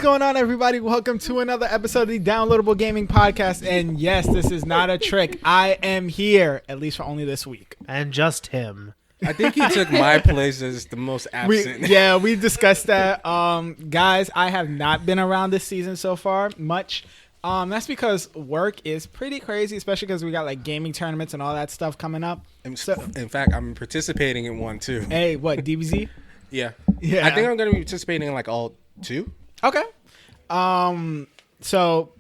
What's going on, everybody? Welcome to another episode of the Downloadable Gaming Podcast. And yes, this is not a trick. I am here, at least for only this week. And just him. I think he took my place as the most absent. We discussed that. Guys, I have not been around this season so far much. That's because work is pretty crazy, especially because we got like gaming tournaments and all that stuff coming up. In fact, I'm participating in one too. Hey, what, DBZ? Yeah. Yeah. I think I'm going to be participating in like all two. Okay. So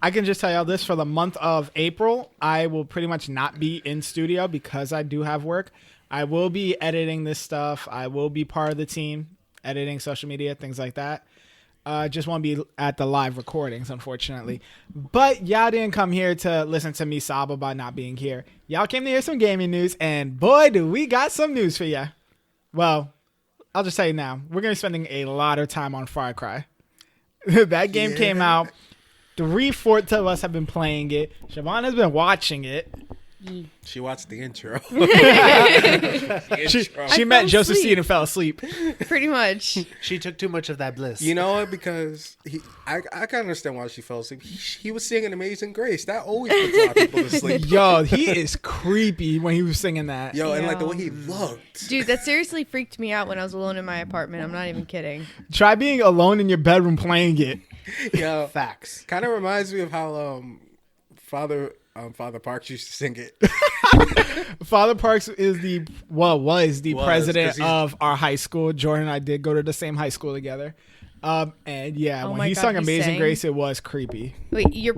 I can just tell y'all this: for the month of April, I will pretty much not be in studio because I do have work. I will be editing this stuff. I will be part of the team, editing social media, things like that. Just won't be at the live recordings, unfortunately. But y'all didn't come here to listen to me sob about not being here. Y'all came to hear some gaming news, and boy, do we got some news for ya. Well, I'll just tell you now, we're going to be spending a lot of time on Far Cry. That game came out. 3/4 of us have been playing it. Siobhan has been watching it. She watched the intro. She met Joseph Seed and fell asleep. Pretty much. She took too much of that bliss. You know what? Because I can understand why she fell asleep. He was singing Amazing Grace. That always puts a lot of people to sleep. Yo, he is creepy when he was singing that. Yo, and like the way he looked. Dude, that seriously freaked me out when I was alone in my apartment. I'm not even kidding. Try being alone in your bedroom playing it. Yo, Facts. kind of reminds me of how Father Parks used to sing it. Father Parks is was the president 'cause of our high school. Jordan and I did go to the same high school together. And yeah, Oh when my he God, sung he Amazing sang? Grace, it was creepy. Wait, you're...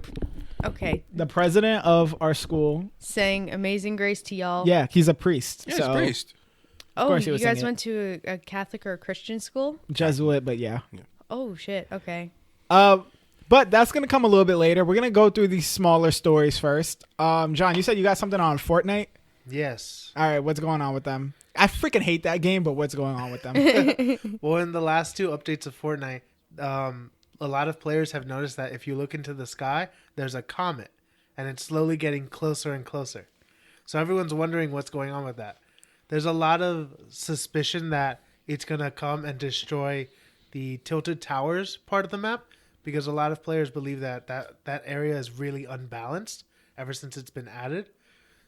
Okay. The president of our school, Saying Amazing Grace to y'all. yeah, he's a priest. Yeah, so it's priest. Oh, course he you was guys singing. went to a Catholic or a Christian school? Jesuit, but yeah. Oh, shit. Okay. But that's going to come a little bit later. We're going to go through these smaller stories first. John, you said you got something on Fortnite? Yes. All right, what's going on with them? I freaking hate that game, but what's going on with them? Well, in the last two updates of Fortnite, a lot of players have noticed that if you look into the sky, there's a comet, and it's slowly getting closer and closer. So everyone's wondering what's going on with that. There's a lot of suspicion that it's going to come and destroy the Tilted Towers part of the map, because a lot of players believe that area is really unbalanced ever since it's been added.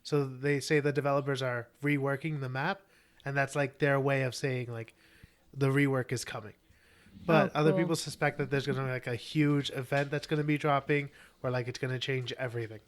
So they say the developers are reworking the map, and that's like their way of saying like the rework is coming. But other cool. people suspect that there's going to be like a huge event that's going to be dropping, or like it's going to change everything.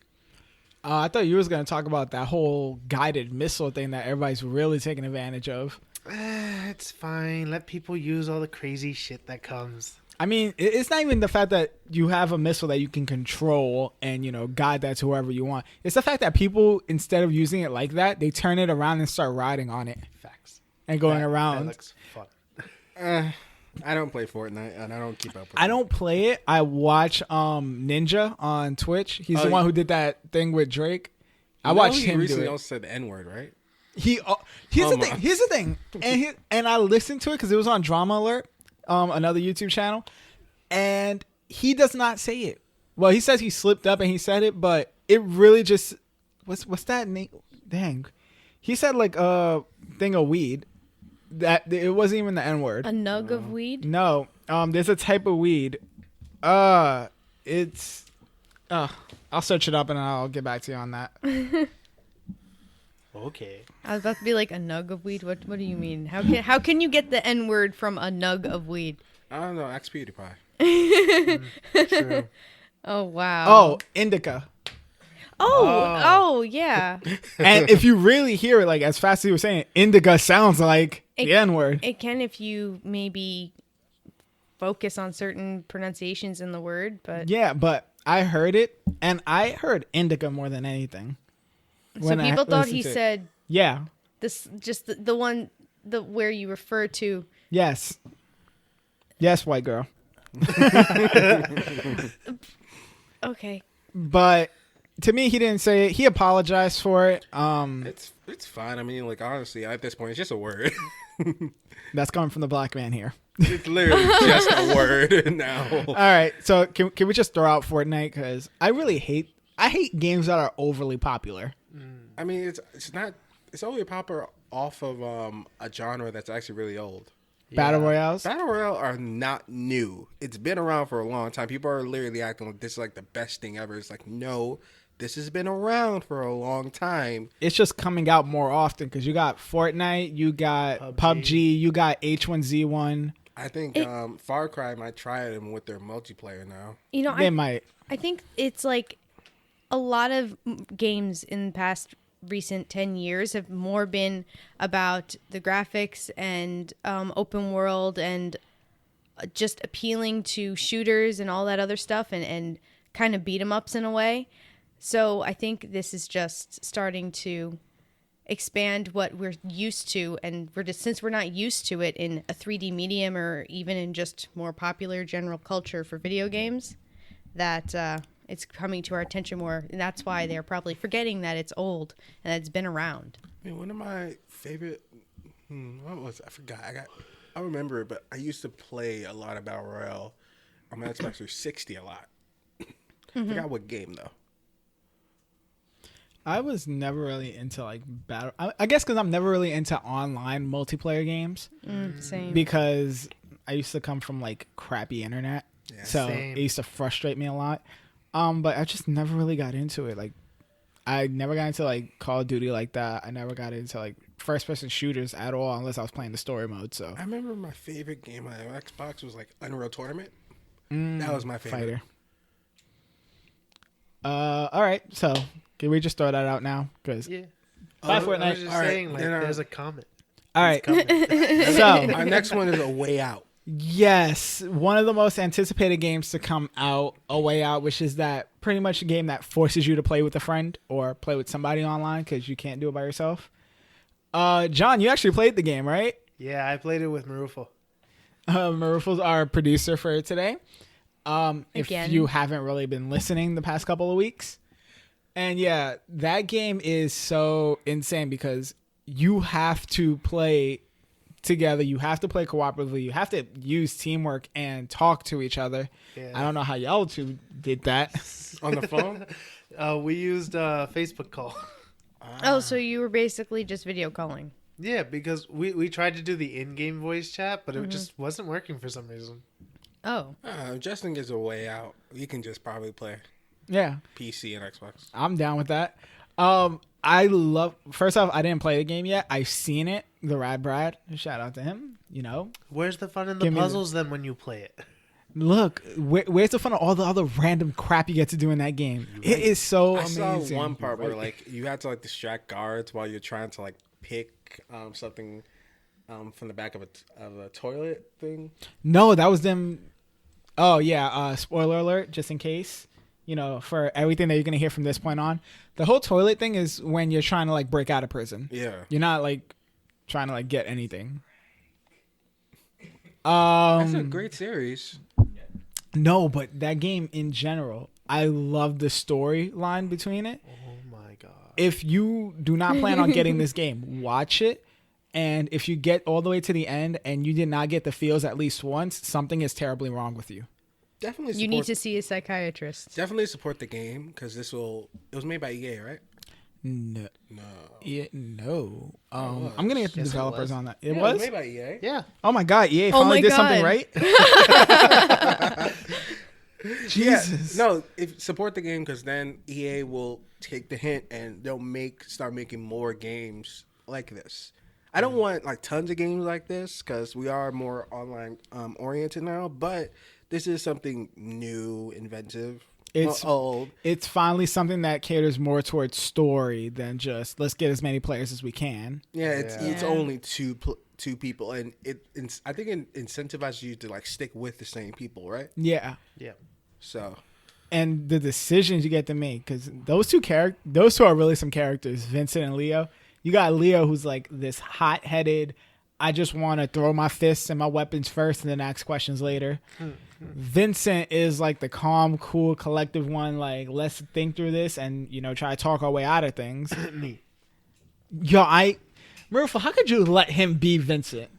I thought you was going to talk about that whole guided missile thing that everybody's really taking advantage of. It's fine. Let people use all the crazy shit that comes. I mean, it's not even the fact that you have a missile that you can control and, guide that to whoever you want. It's the fact that people, instead of using it like that, they turn it around and start riding on it Facts. and going That around. looks fun. I don't play Fortnite, and I don't keep up with I don't play it. I watch Ninja on Twitch. He's the Oh, one who did that thing with Drake. I You know watched he him do recently it. also said the N-word, right? Here's the thing. And I listened to it because it was on Drama Alert, another YouTube channel, and he does not say it. Well, he says he slipped up and he said it, but it really just what's that name? Dang, he said like a thing of weed that it wasn't even the N word. A nug of weed? No, there's a type of weed. It's I'll search it up and I'll get back to you on that. Okay. I was about to be like, a nug of weed? What do you mean? How can you get the N-word from a nug of weed? I don't know. Ask PewDiePie. True. Oh, wow. Oh, indica. Oh, yeah. And if you really hear it, like as fast as you were saying it, indica sounds like It- the N word. It can if you maybe focus on certain pronunciations in the word, but Yeah, but I heard it, and I heard indica more than anything. so when I people thought listened he to it. said Yeah. this, just the one where you refer to. Yes. Yes, white girl. Okay. But to me, he didn't say it. He apologized for it. It's fine. I mean, like honestly, at this point, it's just a word. That's coming from the black man here. It's literally just a word now. All right, so can we just throw out Fortnite? Because I hate games that are overly popular. I mean, it's only popular off of a genre that's actually really old. Battle royales. Battle Royale are not new. It's been around for a long time. People are literally acting like this is like the best thing ever. It's like, no, this has been around for a long time. It's just coming out more often because you got Fortnite, you got PUBG, you got H1Z1. I think Far Cry might try them with their multiplayer now. You know, They might. I think it's like a lot of games in the past recent 10 years have more been about the graphics and open world and just appealing to shooters and all that other stuff and kind of beat 'em ups in a way. So I think this is just starting to expand what we're used to, and since we're not used to it in a 3D medium or even in just more popular general culture for video games, that it's coming to our attention more, and that's why they're probably forgetting that it's old and that it's been around. I mean, one of my favorite, what was it? I forgot. I remember it, but I used to play a lot of Battle Royale on my Xbox 360 a lot. I forgot what game though. I was never really into like battle. I guess because I'm never really into online multiplayer games Same. because I used to come from like crappy internet, so same. it used to frustrate me a lot. But I just never really got into it. Like, I never got into like Call of Duty like that. I never got into like first person shooters at all unless I was playing the story mode. So I remember my favorite game on my Xbox was like Unreal Tournament. That was my favorite. fighter. All right, so can we just throw that out now? Because Yeah. Bye, I was Fortnite. just All right, saying, like, then, there's a comment. all right, Coming. so Our next one is A Way Out. yes, one of the most anticipated games to come out, A Way Out, which is that pretty much a game that forces you to play with a friend or play with somebody online because you can't do it by yourself. John, you actually played the game, right? Yeah, I played it with Marufo. Marufal's our producer for today. If Again. you haven't really been listening the past couple of weeks. And yeah, that game is so insane because you have to play together. You have to play cooperatively. You have to use teamwork and talk to each other. Yeah. I don't know how y'all two did that. On the phone? We used Facebook call. Oh, so you were basically just video calling. Yeah, because we tried to do the in-game voice chat, but it just wasn't working for some reason. Oh. If Justin gets A Way Out, you can just probably play Yeah, PC and Xbox. I'm down with that. First off, I didn't play the game yet. I've seen it. The Rad Brad. Shout out to him. You know, Where's the fun in the Give me the- puzzles then when you play it? look, where's the fun of all the other random crap you get to do in that game? It is so I amazing. saw one part where like you had to like distract guards while you're trying to like pick something from the back of a toilet thing. No, that was them. Oh yeah. Spoiler alert, just in case. You know, for everything that you're gonna hear from this point on, the whole toilet thing is when you're trying to like break out of prison. Yeah. You're not like trying to like get anything. That's a great series. No, but that game in general, I love the storyline between it. Oh my god. If you do not plan on getting this game, watch it. And if you get all the way to the end and you did not get the feels at least once, something is terribly wrong with you. Definitely. You need to see a psychiatrist. definitely support the game because it was made by EA, right? No. No. No. was. I'm going to get the Yes, it developers was. on that. It Yeah, was? made by EA. Yeah. Oh my God. EA Oh finally my did something God. right? Jesus. No, if support the game because then EA will take the hint and they'll start making more games like this. I don't want like tons of games like this because we are more online oriented now, but this is something new, inventive. It's old. It's finally something that caters more towards story than just let's get as many players as we can. Yeah, it's Yeah. only two people, and I think it incentivizes you to like stick with the same people, right? Yeah. Yeah. So And the decisions you get to make, because those two are really some characters, Vincent and Leo. You got Leo, who's like this hot-headed, I just want to throw my fists and my weapons first and then ask questions later. Vincent is like the calm, cool, collective one. Like, let's think through this and, you know, try to talk our way out of things. Me. Murphy, how could you let him be Vincent?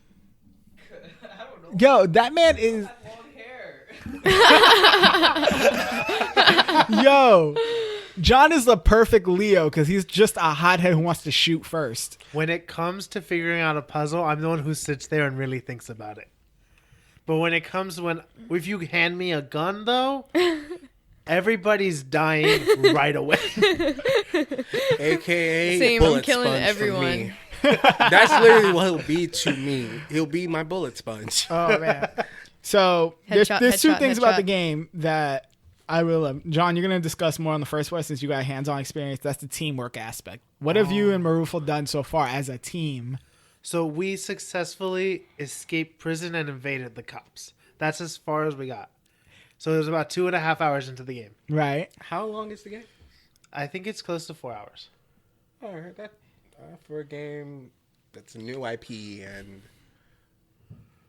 Yo, that man is. Yo, John is the perfect Leo because he's just a hothead who wants to shoot first. When it comes to figuring out a puzzle, I'm the one who sits there and really thinks about it. But when it comes if you hand me a gun though, everybody's dying right away. AKA Same, I'm bullet killing sponge everyone. For me. That's literally what he'll be to me. He'll be my bullet sponge. Oh man. So there's Headshot, two things about headshot. the game that I really love. John, you're gonna discuss more on the first one since you got hands-on experience. That's the teamwork aspect. What have you and Marufal done so far as a team? So we successfully escaped prison and invaded the cops. That's as far as we got. So it was about 2.5 hours into the game. Right. How long is the game? I think it's close to 4 hours. All right, that for a game that's a new IP and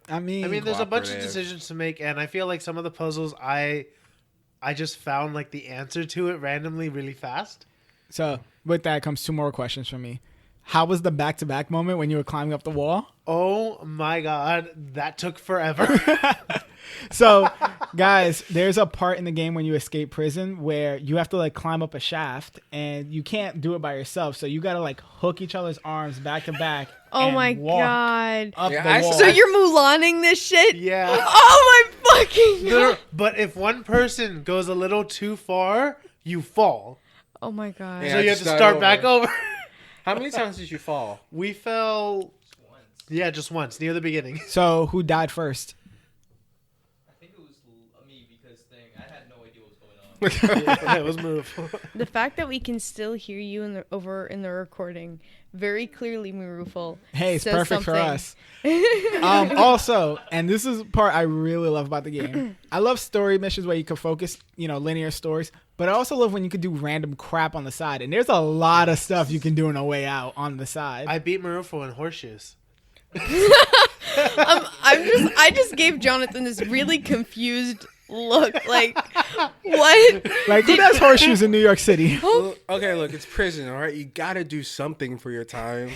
I mean, There's a bunch of Cooperative. decisions to make, and I feel like some of the puzzles I just found like the answer to it randomly really fast. so with that comes two more questions from me. How was the back-to-back moment when you were climbing up the wall? Oh my god, that took forever. So, guys, there's a part in the game when you escape prison where you have to like climb up a shaft and you can't do it by yourself. So you got to like hook each other's arms back to back. Oh and my walk god. Up Yeah, the I wall. So you're Mulaning this shit? Yeah. Oh my fucking god. But if one person goes a little too far, you fall. Oh my god. Yeah. So you have just to start start over. back over. how many times did you fall? We fell. Yeah, just once near the beginning. So who died first? I think it was me because I had no idea what was going on. Yeah, it was move. The fact that we can still hear you over in the recording very clearly, Marufal. Hey, it's says perfect for something. us. Also, and this is the part I really love about the game. I love story missions where you can focus, linear stories, but I also love when you can do random crap on the side. And there's a lot of stuff you can do on a way out on the side. I beat Marufo in horseshoes. I just gave Jonathan this really confused look. Like, what? Like, who does horseshoes in New York City? Okay, look, it's prison, all right? You got to do something for your time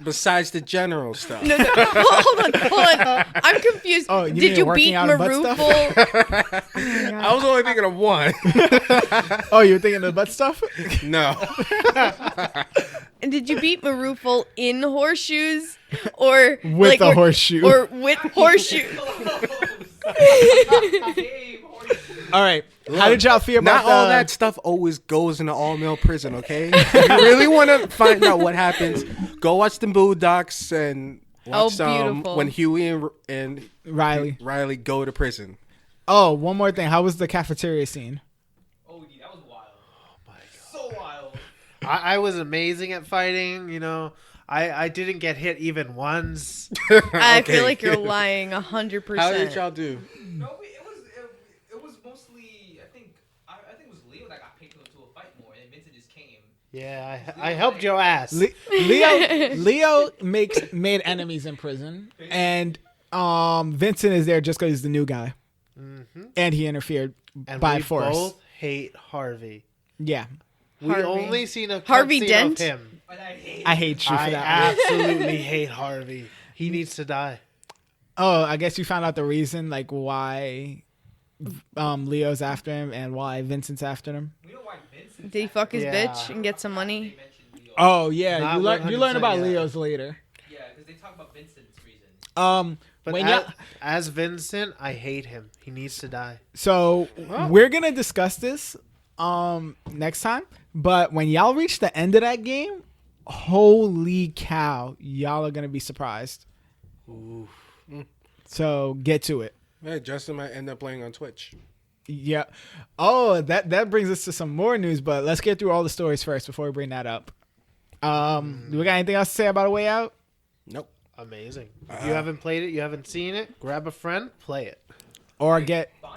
besides the general stuff. No, hold on. I'm confused. Oh, you Did mean you working beat out of butt stuff? Marufal? I was only thinking of one. Oh, you were thinking of the butt stuff? No. And did you beat Marufal in horseshoes or With a horseshoe. or with horseshoe? All right. How did y'all feel about Not all that stuff always goes in an all-male prison, okay? If you really want to find out what happens, go watch the Boondocks and watch beautiful. when Huey and Riley? go to prison. Oh, one more thing. How was the cafeteria scene? Oh, dude, that was wild. Oh my god. So wild. I was amazing at fighting. I didn't get hit even once. I Okay. feel like you're lying 100%. How did y'all do? No, it was mostly. I think it was Leo that got picked into a fight more, and Vincent just came. Yeah, I helped your ass. Leo made enemies in prison, and Vincent is there just because he's the new guy, and he interfered And by we force. both hate Harvey. Yeah, We Harvey. only seen a Harvey cutscene Dent? of him. But I hate. I hate you for I that. absolutely hate Harvey. He needs to die. Oh, I guess you found out the reason, like why Leo's after him and why Vincent's after him. We know why Vincent. Did he fuck his Yeah. bitch and get some money? They mentioned Leo. Oh yeah, Not you learn 100% about yet. Leo's later. Yeah, because they talk about Vincent's reason. But When as, y'all- as Vincent, I hate him. He needs to die. So we're gonna discuss this next time. But when y'all reach the end of that game, holy cow, y'all are gonna be surprised. So get to it. Hey, Justin might end up playing on Twitch. Yeah. Oh, that brings us to some more news, but let's get through all the stories first before we bring that up. Do we got anything else to say about A Way Out? Nope. Amazing. If you haven't played it, you haven't seen it, grab a friend, play it. Or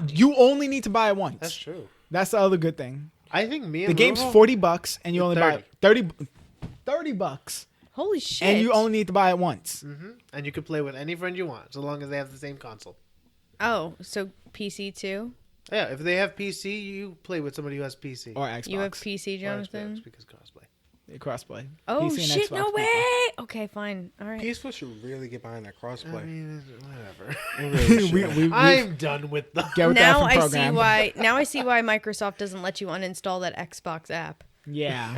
you only need to buy it once. That's true. That's the other good thing. I think me and The game's Rubo- $40 and you only buy 30. it $30 Holy shit. and you only need to buy it once. And you can play with any friend you want, so long as they have the same console. Oh, so PC too? Yeah, if they have PC, you play with somebody who has PC. Or Xbox. You have PC, Or Xbox, Jonathan? because cosplay. crossplay. Oh PC and shit! Xbox No people. way. Okay, fine. All right. PS4 should really get behind that crossplay. I mean, whatever. It really should. we I'm done with the. get with Now the effing I program. see why. Now I see why Microsoft doesn't let you uninstall that Xbox app. Yeah.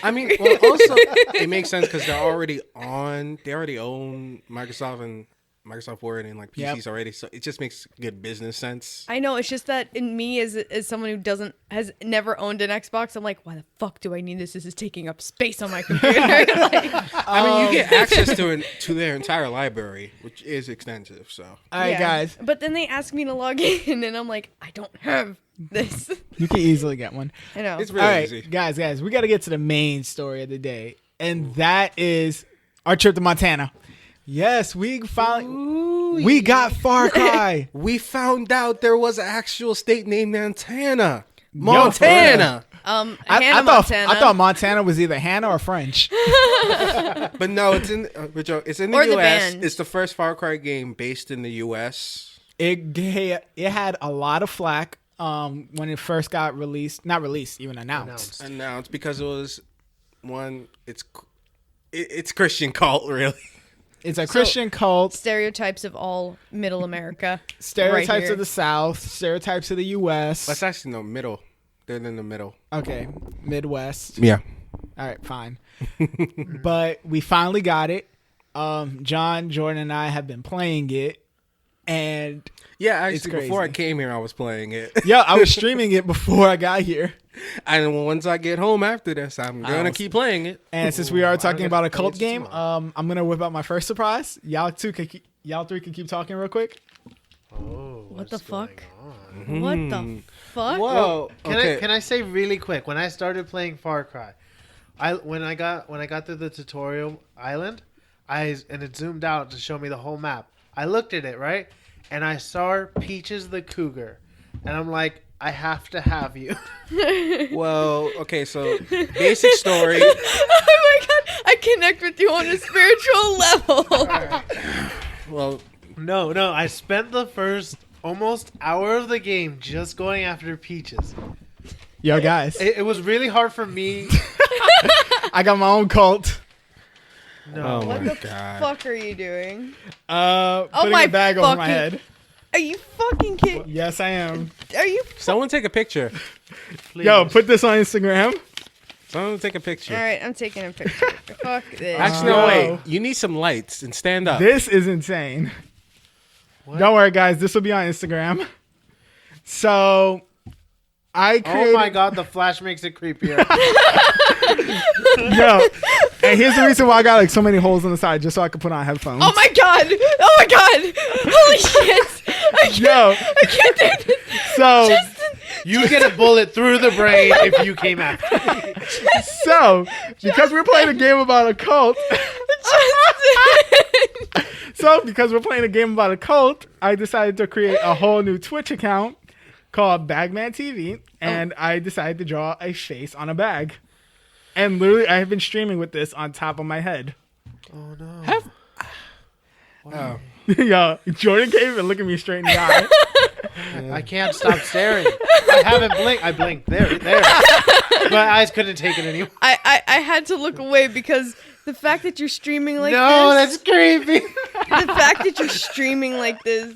I mean, well, also it makes sense because they're already on. They already own Microsoft and Microsoft Word and like PCs Yep. already, so it just makes good business sense. I know. It's just that in me, as someone who has never owned an Xbox, I'm like, why the fuck do I need this? This is taking up space on my computer. Like, I mean, you get access to their entire library, which is extensive. So All right, yeah. guys. But then they ask me to log in, and I'm like, I don't have this. You can easily get one. I know. it's really All right, easy. guys, we got to get to the main story of the day, and that is our trip to Montana. Yes, we finally we got Far Cry. We found out there was an actual state named Montana. Montana. Hannah I Montana. thought Montana was either Hannah or French. But no, it's in it's in the Or the U.S. band. It's the first Far Cry game based in the U.S. It had a lot of flack when it first got released. Not released, even announced. Announced because it was one. It's Christian cult, really. It's a Christian cult. Stereotypes of all Middle America. Stereotypes right here. of the South. Stereotypes of the U.S. That's actually no middle. They're in the middle. Okay, Midwest. Yeah. All right, fine. But we finally got it. John, Jordan, and I have been playing it, and Yeah, actually, before I crazy. came here, I was playing it. yeah, I was streaming it before I got here. And once I get home after this, I'm gonna keep playing it. And since we are talking get about to a play cult it game, tomorrow. I'm gonna whip out my first surprise. Y'all three can keep talking real quick. Oh, What the what's going fuck? on? What the fuck? Whoa. Can I say really quick? When I started playing Far Cry, when I got through the tutorial island, and it zoomed out to show me the whole map. I looked at it, right, and I saw Peaches the cougar, and I'm like, I have to have you. Well, okay, so basic story. Oh my god! I connect with you on a spiritual level. Well, No, I spent the first almost hour of the game just going after Peaches. Yo, guys, It was really hard for me. I got my own cult. No, oh What my the god. fuck are you doing? Putting my a bag over my fucking- head. Are you fucking kidding? Yes, I am. Are you? Someone take a picture. please. Yo, put this on Instagram. Someone take a picture. All right, I'm taking a picture. Fuck this. Actually, No. no, wait. You need some lights and stand up. This is insane. What? Don't worry, guys. This will be on Instagram. So, I created. Oh my god, the flash makes it creepier. Yo, and here's the reason why I got like so many holes on the side, just so I could put on headphones. Oh my god! Oh my god! Holy shit! I can't, Yo, I can't do this. so You get a bullet through the brain if you came after me. because we're playing a game about a cult. I decided to create a whole new Twitch account called Bagman TV, and I decided to draw a face on a bag. And literally, I have been streaming with this on top of my head. Oh no. Oh. Yo, Jordan can't even look at me straight in the eye. I can't stop staring. I haven't blinked. I blinked. There. My eyes couldn't take it anymore. I had to look away because the fact that you're streaming like No, this. that's creepy. The fact that you're streaming like this.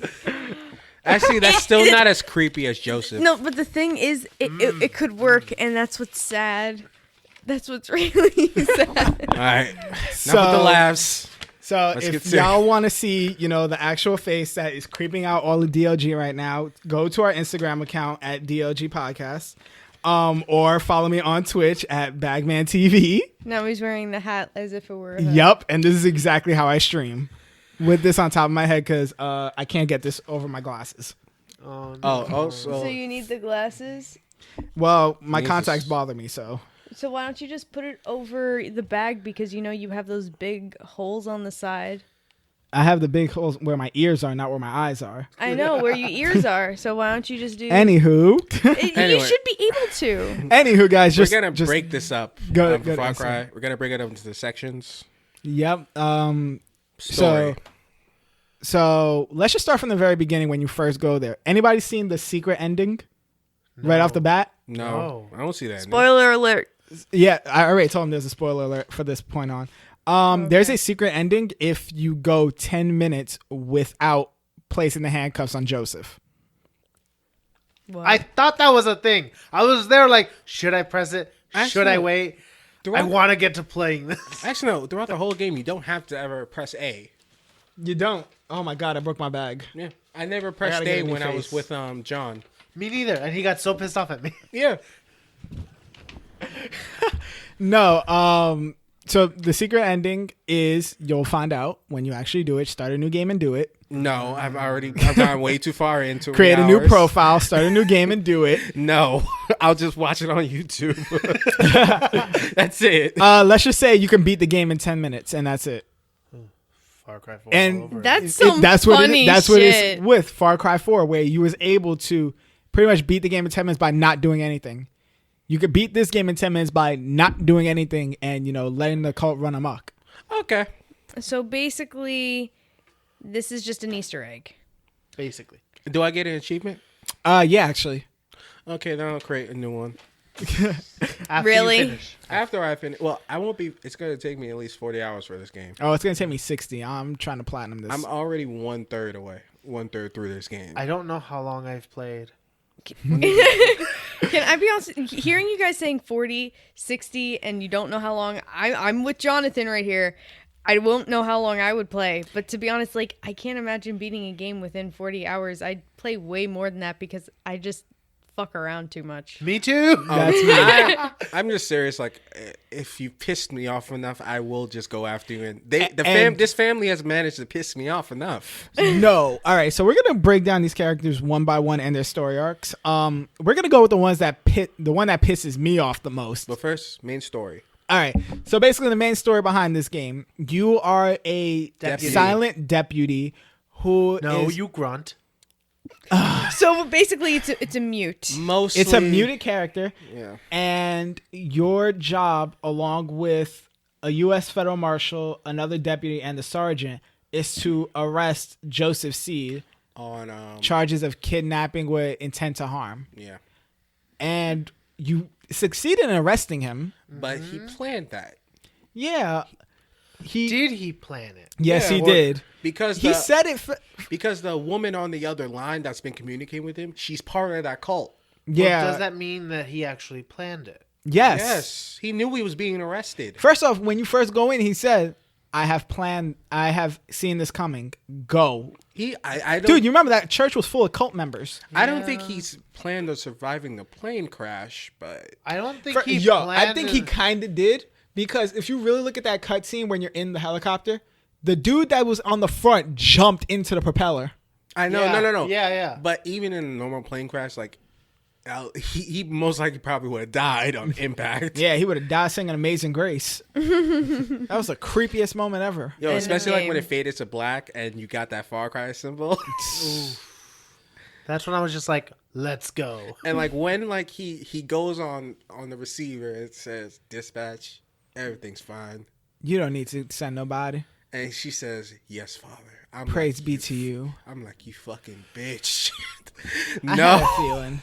Actually, that's still not as creepy as Joseph. No, but the thing is, it could work, and that's what's sad. That's what's really sad. All right. Enough So- with the laughs. So Let's get if serious. y'all want to see, the actual face that is creeping out all of DLG right now, go to our Instagram account at DLG Podcast, or follow me on Twitch at Bagman TV. Now he's wearing the hat as if it were a hood. Yep, and this is exactly how I stream, with this on top of my head because I can't get this over my glasses. Oh no. Oh, also. So you need the glasses? Well, my Jesus. contacts bother me, so So why don't you just put it over the bag because you have those big holes on the side. I have the big holes where my ears are, not where my eyes are. I know where your ears are, so why don't you just do Anywho, You Anyway. should be able to. anywho, guys, We're just gonna just, break this up. Go- for go to Far Instagram. Cry. We're gonna break it up into the sections. Yep. Story. So let's just start from the very beginning when you first go there. Anybody seen the secret ending right off the bat? No, No. I don't see that. Spoiler alert. Yeah, I already told him there's a spoiler alert for this point on. There's a secret ending if you go 10 minutes without placing the handcuffs on Joseph. What? I thought that was a thing. I was there like, should I press it? Should I Actually, wait? I throughout- want to get to playing this. Actually, no. Throughout the whole game, you don't have to ever press A. You don't. Oh my god, I broke my bag. Yeah, I never pressed gotta get A a new when I was face. with John. Me neither. And he got so pissed off at me. Yeah. No, so the secret ending is you'll find out when you actually do it. Start a new game and do it. No, I've gone way too far into Create a new hours. profile, start a new game and do it. No, I'll just watch it on YouTube. That's it. Let's just say you can beat the game in 10 minutes and that's it. Far Cry 4 And all over. That's some that's what funny that's what shit. it's with Far Cry 4, where you was able to pretty much beat the game in 10 minutes by not doing anything. You could beat this game in 10 minutes by not doing anything and, letting the cult run amok. Okay. So basically, this is just an Easter egg. basically. Do I get an achievement? Yeah, actually. Okay, then I'll create a new one. After Really? You finish. After I finish, well, I won't be. It's gonna take me at least 40 hours for this game. Oh, it's going to take me 60. I'm trying to platinum this. I'm already 1/3 away, 1/3 through this game. I don't know how long I've played. Can I be honest? Hearing you guys saying 40, 60, and you don't know how long, I'm with Jonathan right here. I won't know how long I would play. But to be honest, like, I can't imagine beating a game within 40 hours. I'd play way more than that because I just fuck around too much. Me too. That's me. I'm just serious. Like, if you pissed me off enough, I will just go after you. And this family has managed to piss me off enough. No. All right. So we're gonna break down these characters one by one and their story arcs. We're gonna go with the one that pisses me off the most. But first, main story. All right. So basically, the main story behind this game: you are a Deputy. silent deputy who No, is- you grunt. So basically, it's a mute. Mostly, It's a muted character, Yeah. and your job, along with a U.S. federal marshal, another deputy, and the sergeant, is to arrest Joseph Seed, On charges of kidnapping with intent to harm. yeah. And you succeed in arresting him. But he planned that. Yeah. Did he plan it? Yes, Yeah, he well, did. Because He said it. because the woman on the other line that's been communicating with him, she's part of that cult. Yeah. Well, does that mean that he actually planned it? Yes. Yes, he knew he was being arrested. First off, when you first go in, he said, I have seen this coming. Go. I don't, Dude, you remember that church was full of cult members. I don't think he's planned on surviving the plane crash, but I don't think he Yo, planned I think he it. kind of did, because if you really look at that cutscene when you're in the helicopter, the dude that was on the front jumped into the propeller. I know, Yeah. no. Yeah, yeah. But even in a normal plane crash, like he most likely probably would have died on impact. Yeah, he would have died singing Amazing Grace. That was the creepiest moment ever. Yo, especially like when Endgame. it faded to black and you got that Far Cry symbol. That's when I was just like, let's go. And like when like he goes on the receiver, it says dispatch, everything's fine. You don't need to send nobody. And she says, "Yes, Father." I'm Praise like, be "You to you. I'm like, you fucking bitch. I had No. a feeling.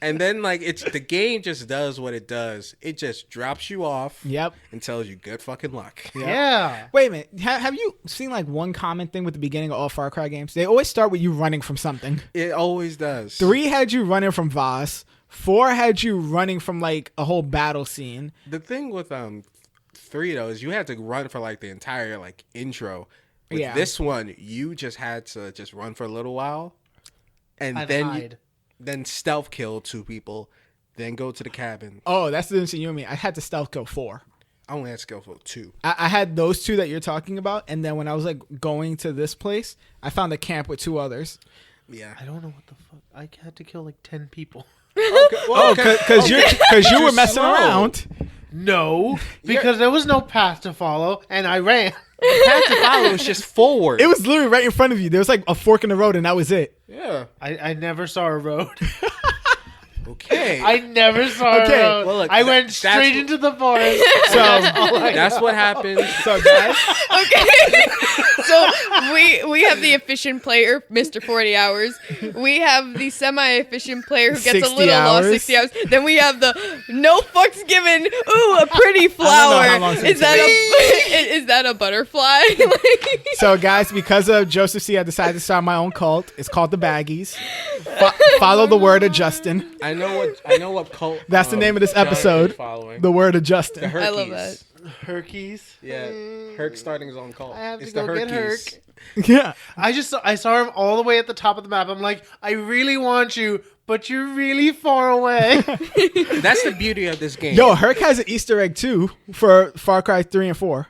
And then like it's the game just does what it does. It just drops you off Yep. and tells you good fucking luck. Yeah. Wait a minute. Have you seen like one common thing with the beginning of all Far Cry games? They always start with you running from something. It always does. 3 had you running from Voss. 4 had you running from like a whole battle scene. The thing with 3 though is you had to run for like the entire like intro. With Yeah. this one, you just had to just run for a little while, and I'd then hide. then stealth kill 2 people, then go to the cabin. Oh, that's the difference in you and me. I had to stealth kill 4. I only had skill for 2. I had those 2 that you're talking about, and then when I was like going to this place, I found a camp with 2 others. Yeah. I don't know what the fuck. I had to kill like 10 people. Oh, because you were messing slow. around. No, because there was no path to follow, and I ran. The path to follow is just forward. It was literally right in front of you. There was like a fork in the road, and that was it. yeah. I never saw a road. Okay. I never saw her Okay, out. well, look, I went that's straight what- into the forest. So That's what happens. so guys, Okay. So we have the efficient player, Mr. 40 hours. We have the semi-efficient player who gets a 60 little lost, hours. 60 hours. Then we have the no fucks given. Ooh, a pretty how flower. long it's Is that a is that a butterfly? Like- so guys, because of Joseph C, I decided to start my own cult. It's called the Baggies. Follow the word of Justin. I know what cult. That's the name of this John is episode. Following. The word of The Justin. Herkies. I love that. Herkies. Yeah, Herc starting his own cult. I have to It's go the get Herkies. Yeah. I saw him all the way at the top of the map. I'm like, I really want you, but you're really far away. That's the beauty of this game. Yo, Herc has an Easter egg too for Far Cry 3 and 4.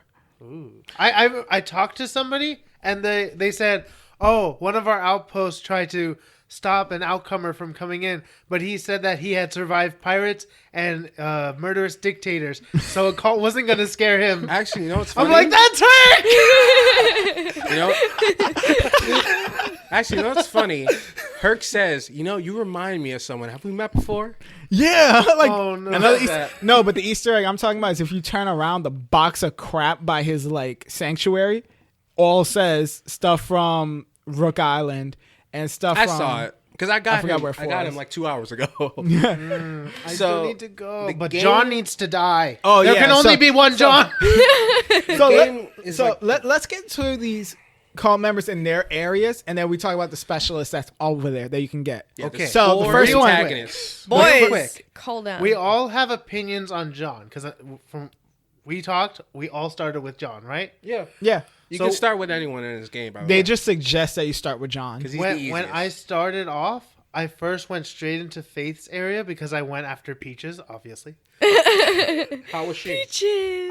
I talked to somebody and they said, oh, one of our outposts tried to stop an outcomer from coming in, but he said that he had survived pirates and murderous dictators, so a cult wasn't gonna scare him. Actually, you know what's funny? I'm like, that's Herc. You know. Actually, you know what's funny? Herc says, you remind me of someone. Have we met before? Yeah, like Oh, no. another What's that? no, but the Easter egg I'm talking about is if you turn around, the box of crap by his like sanctuary all says stuff from Rook Island and stuff. I from, saw it because I got forgot him. where I got it him was. like 2 hours ago. I So, still need to go, the but game- John needs to die. Oh, there yeah, can only so- be one John. So, game is like- let's get to these call members in their areas, and then we talk about the specialists that's over there that you can get. Yeah, Okay. there's So the four first one- antagonists. Real Boys, quick. call down. We all have opinions on John because from we talked, we all started with John, right? Yeah, Yeah, you So- can start with anyone in this game. By the they way. just suggest that you start with John. because he's the When easiest. I started off, I first went straight into Faith's area because I went after Peaches, obviously. How was she? Peaches.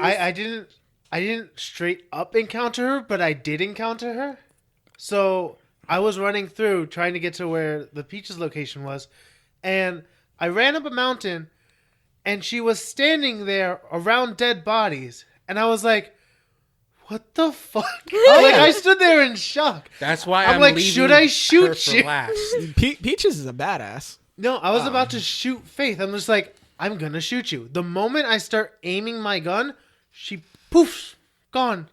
I didn't straight up encounter her, but I did encounter her. So I was running through trying to get to where the Peaches location was, and I ran up a mountain, and she was standing there around dead bodies, and I was like, "What the fuck?" Like I stood there in shock. That's why I'm I'm like, leaving should I her shoot for you? last. Peaches is a badass. No, I was about to shoot Faith. I'm just like, I'm gonna shoot you. The moment I start aiming my gun, she poofs, gone.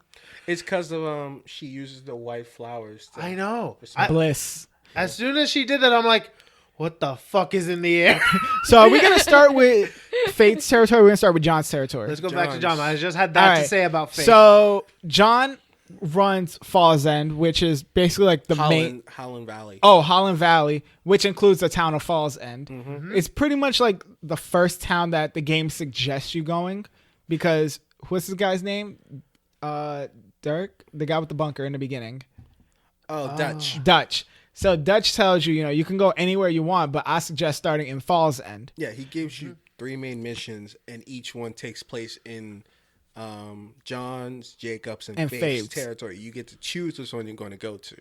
It's because of she uses the white flowers. To, I know. Bliss. As soon as she did that, I'm like, what the fuck is in the air? So are we gonna start with Fate's territory? We're gonna start with John's territory. Let's go back to John's. John. I just had that All to right. say about Faith. So John runs Falls End, which is basically like the main. Holland Valley. Oh, Holland Valley, which includes the town of Falls End. Mm-hmm. It's pretty much like the first town that the game suggests you going, because what's this guy's name? Dirk, the guy with the bunker in the beginning. Dutch. Dutch. So Dutch tells you, you can go anywhere you want, but I suggest starting in Falls End. Yeah, he gives you 3 main missions, and each one takes place in John's, Jacob's, and Faith's. Faith's territory. You get to choose which one you're going to go to.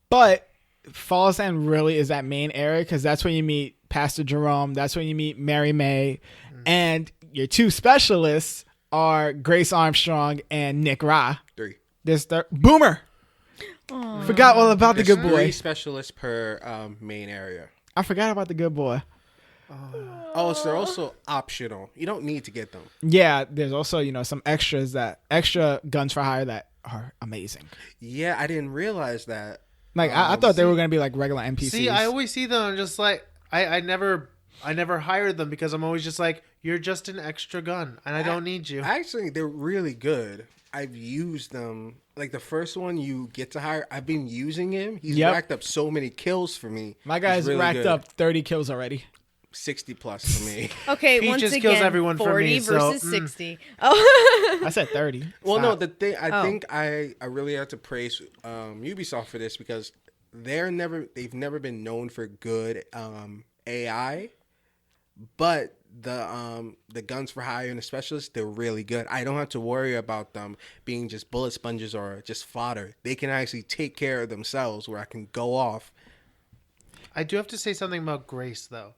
But Falls End really is that main area because that's when you meet Pastor Jerome. That's when you meet Mary May, and your 2 specialists are Grace Armstrong and Nick Ra. 3. There's the Boomer. Forgot all about the There's good boy. 3 specialists per main area. I forgot about the good boy. Oh, so they're also optional. You don't need to get them. Yeah, there's also some extra guns for hire that are amazing. Yeah, I didn't realize that. Like I thought they were gonna be like regular NPCs. See, I always see them. I'm just like, I never hired them because I'm always just like, you're just an extra gun, and I don't need you. Actually, they're really good. I've used them. Like the first one you get to hire, I've been using him. He's Yep. racked up so many kills for me. My He's guy's really racked good. up 30 kills already. 60 plus for me. Okay, Peaches once kills again, everyone for 40 me, so, versus 60. Oh, I said 30. Well, no, Stop. the thing I Oh. think I really have to praise Ubisoft for this because they've never been known for good AI, but the guns for hire and the specialists, they're really good. I don't have to worry about them being just bullet sponges or just fodder. They can actually take care of themselves where I can go off. I do have to say something about Grace, though.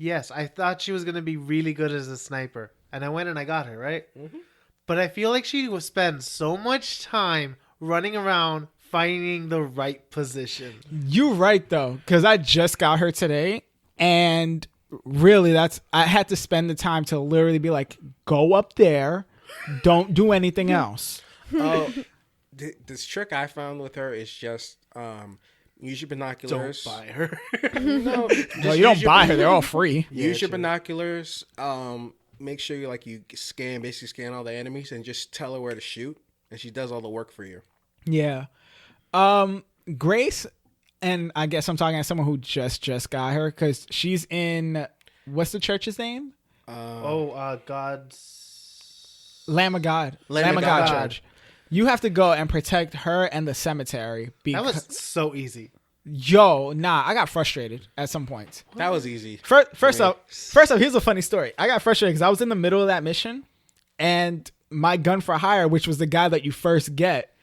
Yes, I thought she was going to be really good as a sniper, and I went and I got her, right? Mm-hmm. But I feel like she will spend so much time running around finding the right position. You right though, because I just got her today, And really, I had to spend the time to literally be like, go up there, don't do anything else. Oh, this trick I found with her is just use your Don't binoculars. buy her. No, No, just you don't use your buy her; they're all free. Use your true. binoculars. Make sure you basically scan all the enemies, and just tell her where to shoot, and she does all the work for you. Yeah. Grace, and I guess I'm talking to someone who just got her because she's in what's the church's name? God's. Lamb of God. Lamb of God. Church. You have to go and protect her and the cemetery That because was so easy. I got frustrated at some points. That was easy. First up, here's a funny story. I got frustrated because I was in the middle of that mission, and my gun for hire, which was the guy that you first get,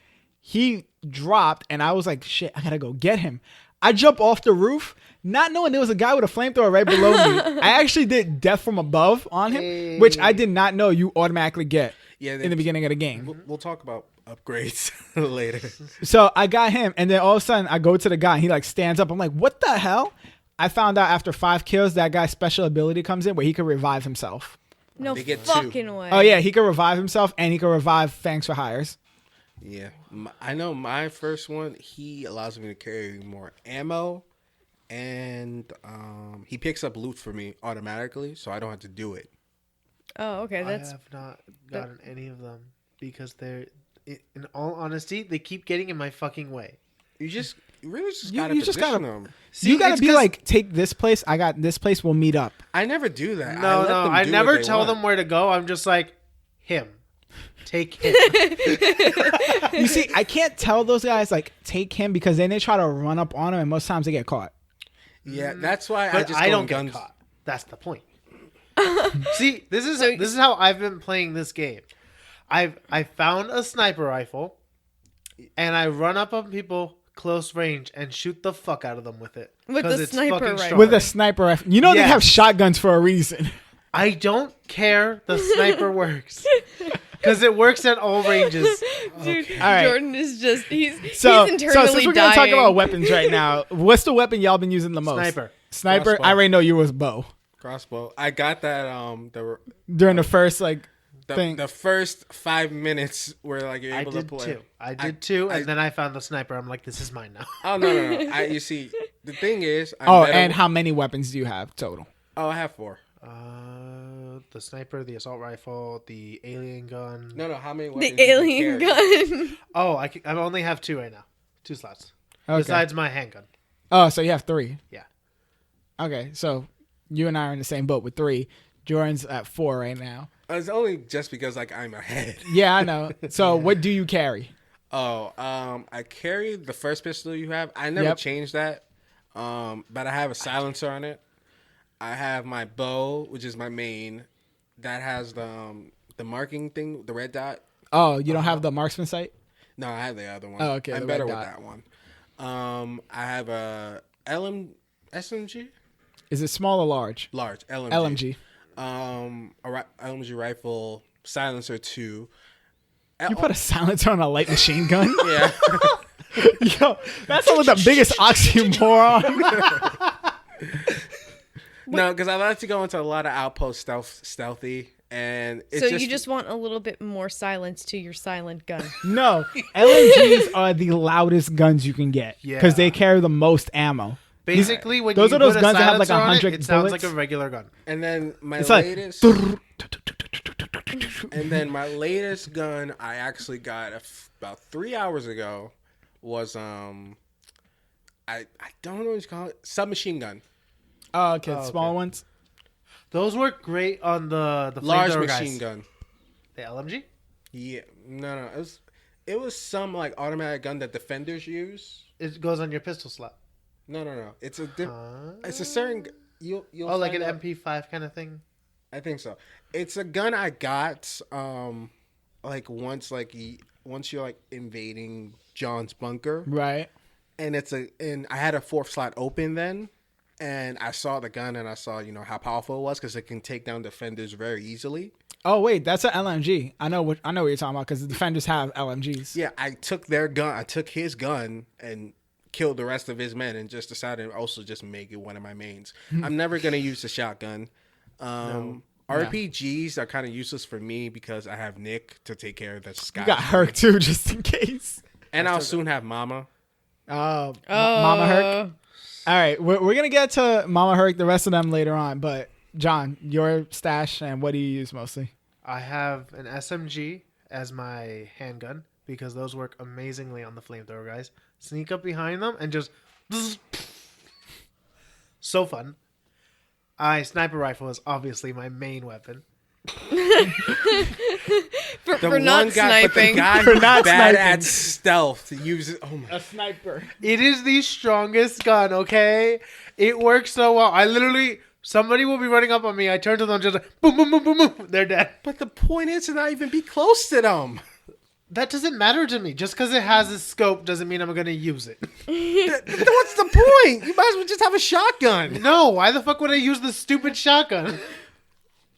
he dropped, and I was like, "Shit, I gotta go get him." I jump off the roof, not knowing there was a guy with a flamethrower right below me. I actually did death from above on him, which I did not know you automatically get in the beginning of the game. We'll talk about upgrades later. So I got him, and then all of a sudden I go to the guy, and he like stands up. I'm like, "What the hell?" I found out after 5 kills that guy's special ability comes in where he can revive himself. No They get 2. fucking way. Oh yeah, he can revive himself, and he can revive Fangs for Hires. Yeah, I know my first one. He allows me to carry more ammo, and he picks up loot for me automatically, so I don't have to do it. Oh, okay. I That's have not gotten any of them because they're, in all honesty, they keep getting in my fucking way. You really just You- gotta you just position gotta- them. See, you gotta it's be 'cause- like, take this place. I got this place. We'll meet up. I never do that. No, let them I do never what they tell want. them where to go. I'm just like, him. Take him. You see, I can't tell those guys like take him because then they try to run up on him, and most times they get caught. Yeah, that's why I But just I go don't in get guns. caught. That's the point. See, this is how I've been playing this game. I found a sniper rifle, and I run up on people close range and shoot the fuck out of them with it. With 'Cause the it's sniper fucking rifle. strong. With a sniper rifle, you know they Yes. have shotguns for a reason. I don't care. The sniper works because it works at all ranges. Dude, All right. Jordan is just he's So internally since we're dying. gonna talk about weapons right now, what's the weapon y'all been using the most? Sniper. Crossbow. I already know you was bow Crossbow. I got that. during the first thing. The first 5 minutes where like you're I able to did play. too. I did too, and then I found the sniper. I'm like, this is mine now. Oh no! You see, the thing is, I'm Oh, better and with- how many weapons do you have total? Oh, I have 4. The sniper, the assault rifle, the alien gun. No, how many weapons? The alien carry? gun. Oh, I only have 2 right now. 2 slots. Okay. Besides my handgun. Oh, so you have 3. Yeah. Okay, so you and I are in the same boat with 3. Jordan's at 4 right now. It's only just because like I'm ahead. Yeah, I know. So what do you carry? Oh, I carry the first pistol you have. I never Yep. changed that. But I have a silencer on it. I have my bow, which is my main. That has the marking thing, the red dot. Oh, you don't have the marksman sight? No, I have the other one. Oh, okay, the I'm red better with dot. that one. I have a SMG, Is it small or large? large LMG. LMG. LMG rifle, silencer 2. You put a silencer on a light machine gun? Yeah. Yo, that's one of the biggest oxymoron. No, because I like to go into a lot of outpost stealthy, and it's So you just want a little bit more silence to your silent gun. No, LMGs are the loudest guns you can get because Yeah. they carry the most ammo. Basically, when Those you are those put a guns that have, like, silencer on 100 it sounds bullets. like a regular gun. And then my It's like, latest, gun I actually got about 3 hours ago was I don't know what you call it, submachine gun, oh, okay, Oh, small okay. ones. Those work great on the large flamethrower machine guys. gun. The LMG? Yeah, no, it was some like automatic gun that defenders use. It goes on your pistol slot. No, it's a it's a certain you'll Oh, like an find out- MP5 kind of thing? I think so. It's a gun I got like once you're like invading John's bunker, Right. and I had a 4th slot open then, and I saw the gun and I saw how powerful it was because it can take down defenders very easily. Oh wait, that's an LMG. I know what you're talking about because the defenders have LMGs. Yeah, I took their gun. I took his gun and killed the rest of his men and just decided to also just make it one of my mains. I'm never gonna use the shotgun. RPGs are kind of useless for me because I have Nick to take care of the sky. You got Herc too, just in case. And I'll soon have Mama. Mama Herc. All right, we're gonna get to Mama Herc, the rest of them later on. But John, your stash and what do you use mostly? I have an SMG as my handgun because those work amazingly on the flamethrower guys. Sneak up behind them and just so fun. Sniper rifle is obviously my main weapon. For not sniping. But the guy For who's not bad sniping. at stealth uses. Oh my! A sniper. It is the strongest gun, okay? It works so well. I literally, somebody will be running up on me. I turn to them, just like, boom, boom, boom, boom, boom. They're dead. But the point is to not even be close to them. That doesn't matter to me. Just because it has a scope doesn't mean I'm going to use it. What's the point? You might as well just have a shotgun. No, why the fuck would I use the stupid shotgun?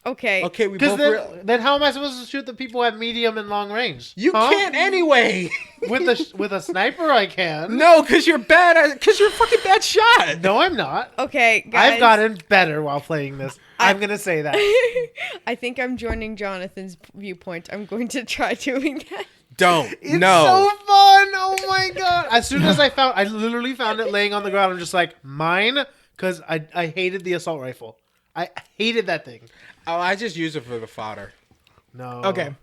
Okay. Okay, we Because both. then how am I supposed to shoot the people at medium and long range? You Huh? can't anyway. With a sniper, I can. No, because you're bad at. Because you're a fucking bad shot. No, I'm not. Okay, guys. I've gotten better while playing this. I'm gonna say that. I think I'm joining Jonathan's viewpoint. I'm going to try doing that. Don't. It's no. so fun. Oh my god. As soon as I literally found it laying on the ground. I'm just like, mine? Because I hated the assault rifle. I hated that thing. Oh, I just use it for the fodder. No. Okay.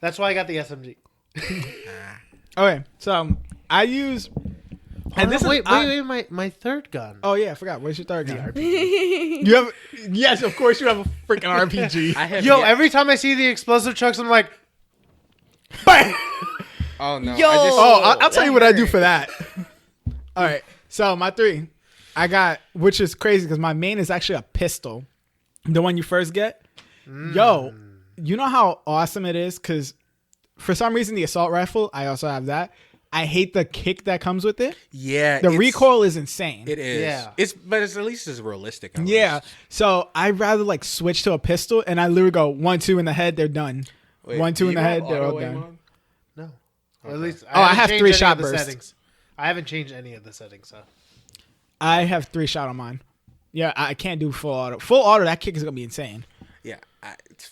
That's why I got the SMG. Okay, so I use. And this wait, is my third gun. Oh yeah, I forgot. Where's your third gun? RPG. You have. Yes, of course you have a freaking RPG. I have. Yo, yet- every time I see the explosive trucks, I'm like, bang! Oh no. Yo. I just, Oh, I'll tell you what I do hurt. for that. All right. So my 3, I got, which is crazy because my main is actually a pistol, the one you first get. Yo, you know how awesome it is because for some reason the assault rifle, I also have that. I hate the kick that comes with it. yeah. The it's- recoil is insane. It is. Yeah. But it's at least it's realistic. at Yeah. least. So I'd rather like switch to a pistol and I literally go 1, 2 in the head, they're done. Wait, 1, 2 do in the you head, have they're all auto aim done. on? No. Or at least Oh, I haven't have changed 3 any shot of the bursts. settings. I haven't changed any of the settings, so. I have 3 shot on mine. Yeah, I can't do full auto. Full auto, that kick is gonna be insane. Yeah. It's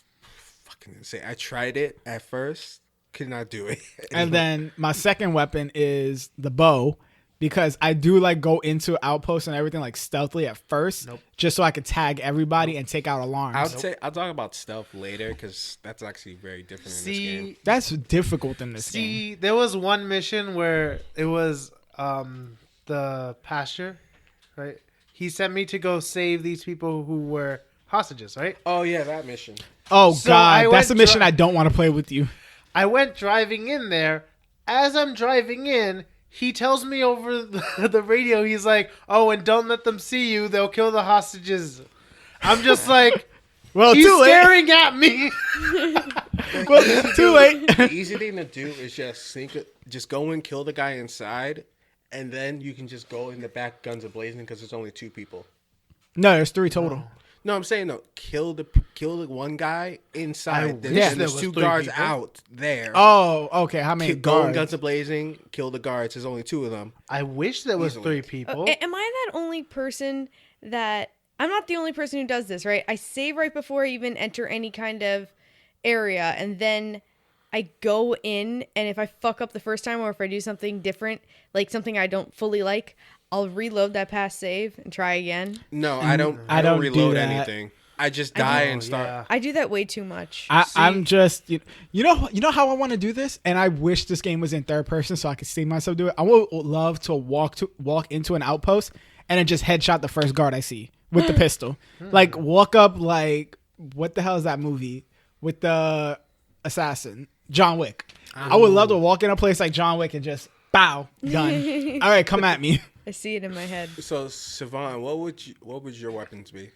fucking insane. I tried it at first. Could not do it. And then my second weapon is the bow because I do like go into outposts and everything like stealthily at first, Nope. just so I could tag everybody and take out alarms. I'll talk about stealth later because that's actually very different in this game. See, That's difficult in this game. see, there was one mission where it was the pasture, right? He sent me to go save these people who were hostages, right? Oh yeah, that mission. Oh So I god, that's a went mission dri- I don't want to play with you. I went driving in there. As I'm driving in, he tells me over the radio, he's like, "Oh, and don't let them see you. They'll kill the hostages." I'm just like, Well, he's too late. staring at me. Well, too late. The easy thing to do is just go and kill the guy inside, and then you can just go in the back, guns a blazing, because there's only 2 people. No, there's 3 total. No, I'm saying no. Kill the one guy I inside. wish there There's was 2 3 guards people. out there. Oh, okay. How many Go in guards? guns a blazing. Kill the guards. There's only 2 of them. I wish there was Easily. 3 people. Am I that only person that I'm not the only person who does this, right? I save right before I even enter any kind of area, and then I go in, and if I fuck up the first time or if I do something different, like something I don't fully like, I'll reload that past save and try again. No, I don't. I I don't don't do reload that. anything. I just die and start. Yeah. I do that way too much. I'm just you know how I want to do this, and I wish this game was in third person so I could see myself do it. I would love to walk into an outpost and then just headshot the first guard I see with the pistol. Like walk up like what the hell is that movie with the assassin John Wick? I would love to walk in a place like John Wick and just bow done. All right, come at me. I see it in my head. So, Siobhan, what would your weapons be?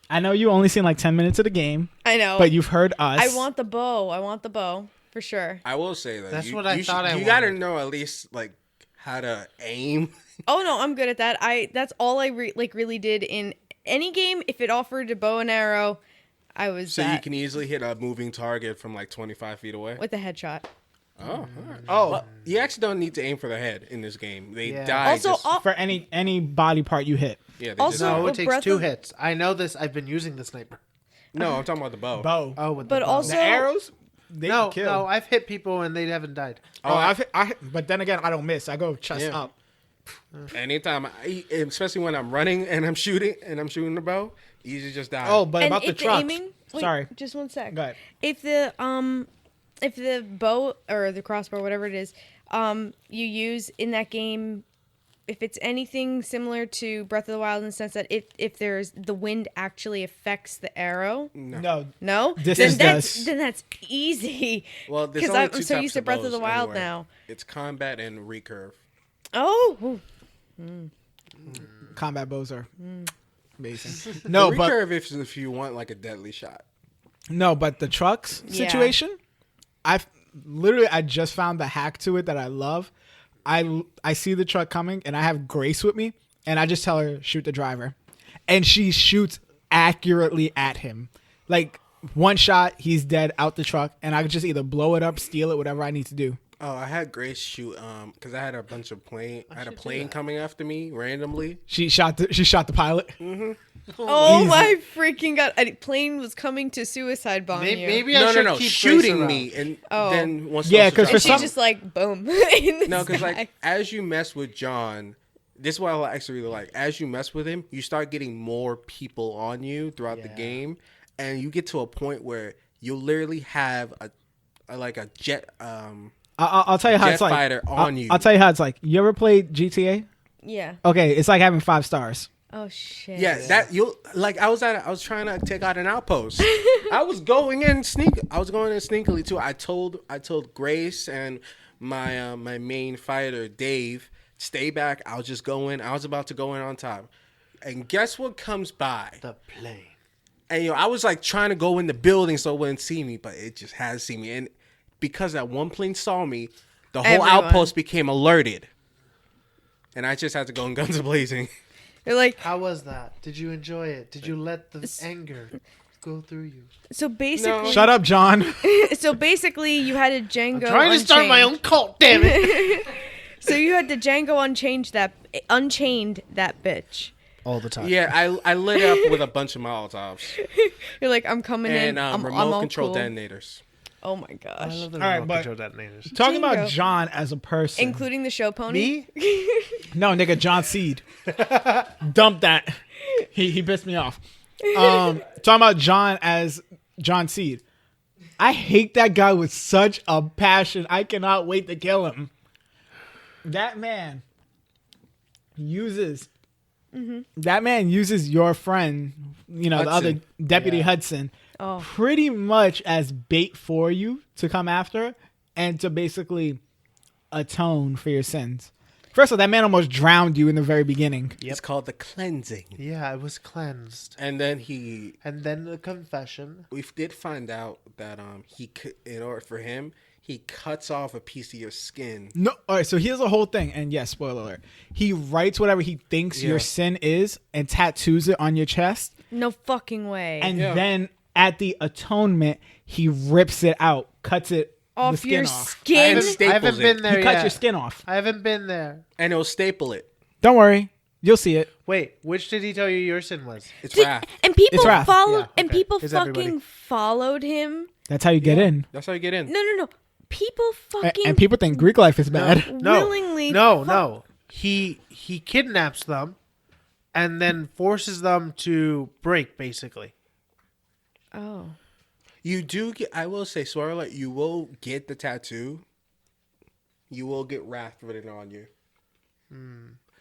I know you only seen like 10 minutes of the game, I know. but you've heard us. I want the bow for sure. I will say that That's what I thought I You gotta wanted. know at least like how to aim. Oh no, I'm good at that. That's all I really did in any game. If it offered a bow and arrow, I was So that you can easily hit a moving target from like 25 feet away. with a headshot. Oh, all right. Oh. Well, you actually don't need to aim for the head in this game. They Yeah. die. Also, just, all- For any body part you hit. yeah, they also- just, No, With it takes Breath 2 of- hits. I know this. I've been using the sniper. no, I'm talking about the bow. Bow. Oh, with But the bow. also- The arrows, they no, kill. no, I've hit people and they haven't died. Oh, but then again, I don't miss. I go chest Yeah. up. Anytime, especially when I'm running and I'm shooting the bow, you usually just die. Oh, but and about the if trucks. aiming, wait, Sorry. just one sec. Go ahead. If the bow or the crossbow, whatever it is, you use in that game, if it's anything similar to Breath of the Wild in the sense that if there's the wind actually affects the arrow, No. no, Distance does. then that's easy. well, there's because only I'm two so types used to Breath of the bows Wild anyway. now. It's combat and recurve. Oh, Combat bows are amazing. No, the but recurve if you want like a deadly shot. but the trucks Yeah. situation, I just found the hack to it that I love. I see the truck coming and I have Grace with me and I just tell her shoot the driver, and she shoots accurately at him. Like one shot, he's dead out the truck, and I could just either blow it up, steal it, whatever I need to do. Oh, I had Grace shoot because I had a bunch of plane. I had a plane coming after me randomly. She shot the pilot. oh Easy. my freaking god! A plane was coming to suicide bomb you. Maybe I No, should no, keep shooting Grace me, around. and Oh. then once Yeah, those 'cause are for And done- she's just like boom. in the no, because sky. like as you mess with John, this is what I actually really like. As you mess with him, you start getting more people on you throughout the Yeah. game, and you get to a point where you literally have a jet. I'll tell you how Jet it's like. fighter on you. I'll tell you how it's like. You ever played GTA? yeah. Okay, it's like having 5 stars. Oh shit. Yeah, that you like. I was trying to take out an outpost. I was going in sneakily too. I told Grace and my main fighter Dave, stay back. I'll just go in. I was about to go in on time, and guess what comes by? The plane. And I was like trying to go in the building so it wouldn't see me, but it just had to see me. And because that one plane saw me, the whole Everyone. outpost became alerted, and I just had to go in guns blazing. They're like, How was that? Did you enjoy it? Did you let the anger go through you? so basically, Shut up, John. so basically, you had a Django. Trying to start my Unchained. own cult, damn it! So you had to Django unchained that bitch. All the time. Yeah, I lit up with a bunch of Molotovs You're like, I'm coming and in. I'm remote all control cool. detonators. Oh my I gosh. love the All right, remote but- control detonators. Talking Django. about John as a person. Including the show pony. Me? No, nigga, John Seed. Dump that. He pissed me off. Talking about John as John Seed. I hate that guy with such a passion. I cannot wait to kill him. That man uses your friend, the other Hudson. Deputy Yeah. Hudson, Oh. pretty much as bait for you to come after and to basically atone for your sins. First of all, that man almost drowned you in the very beginning. It's called the cleansing. Yeah, I was cleansed. And then And then the confession. we did find out that in order for him, he cuts off a piece of your skin. No, all right. So here's the whole thing, and yes, spoiler alert. He writes whatever he thinks Yeah. your sin is and tattoos it on your chest, No fucking way. and Yeah. then at the atonement, he rips it out, cuts it the off skin your off. skin. And I staples haven't it. been there He cuts yet. your skin off. I haven't been there. And he'll staple it. Don't worry, you'll see it. Wait, which did he tell you your sin was? It's Did- wrath. and people It's wrath. followed. Yeah, And okay. people It's fucking everybody. followed him. That's how you get in. That's how you get in. No. People fucking And people think Greek life is bad. No, willingly. no. He kidnaps them, and then forces them to break. Basically, Oh. You do get. I will say, spoiler, you will get the tattoo. You will get wrath written on you.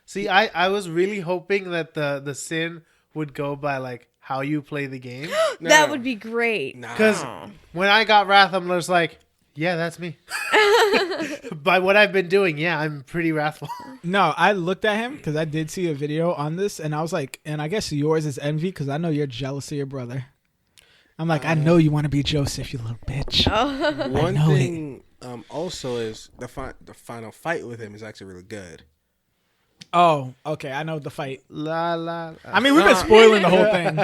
see, I was really hoping that the sin would go by like how you play the game, That No. would be great. Nah. because when I got wrath, I'm just like, yeah, that's me. By what I've been doing, yeah, I'm pretty wrathful. No, I looked at him because I did see a video on this, and I was like, and I guess yours is envy because I know you're jealous of your brother. I'm like, I know you want to be Joseph, you little bitch. One know it. thing also is the final fight with him is actually really good. Oh, okay, I know the fight. La la. I mean, we've been spoiling the whole thing.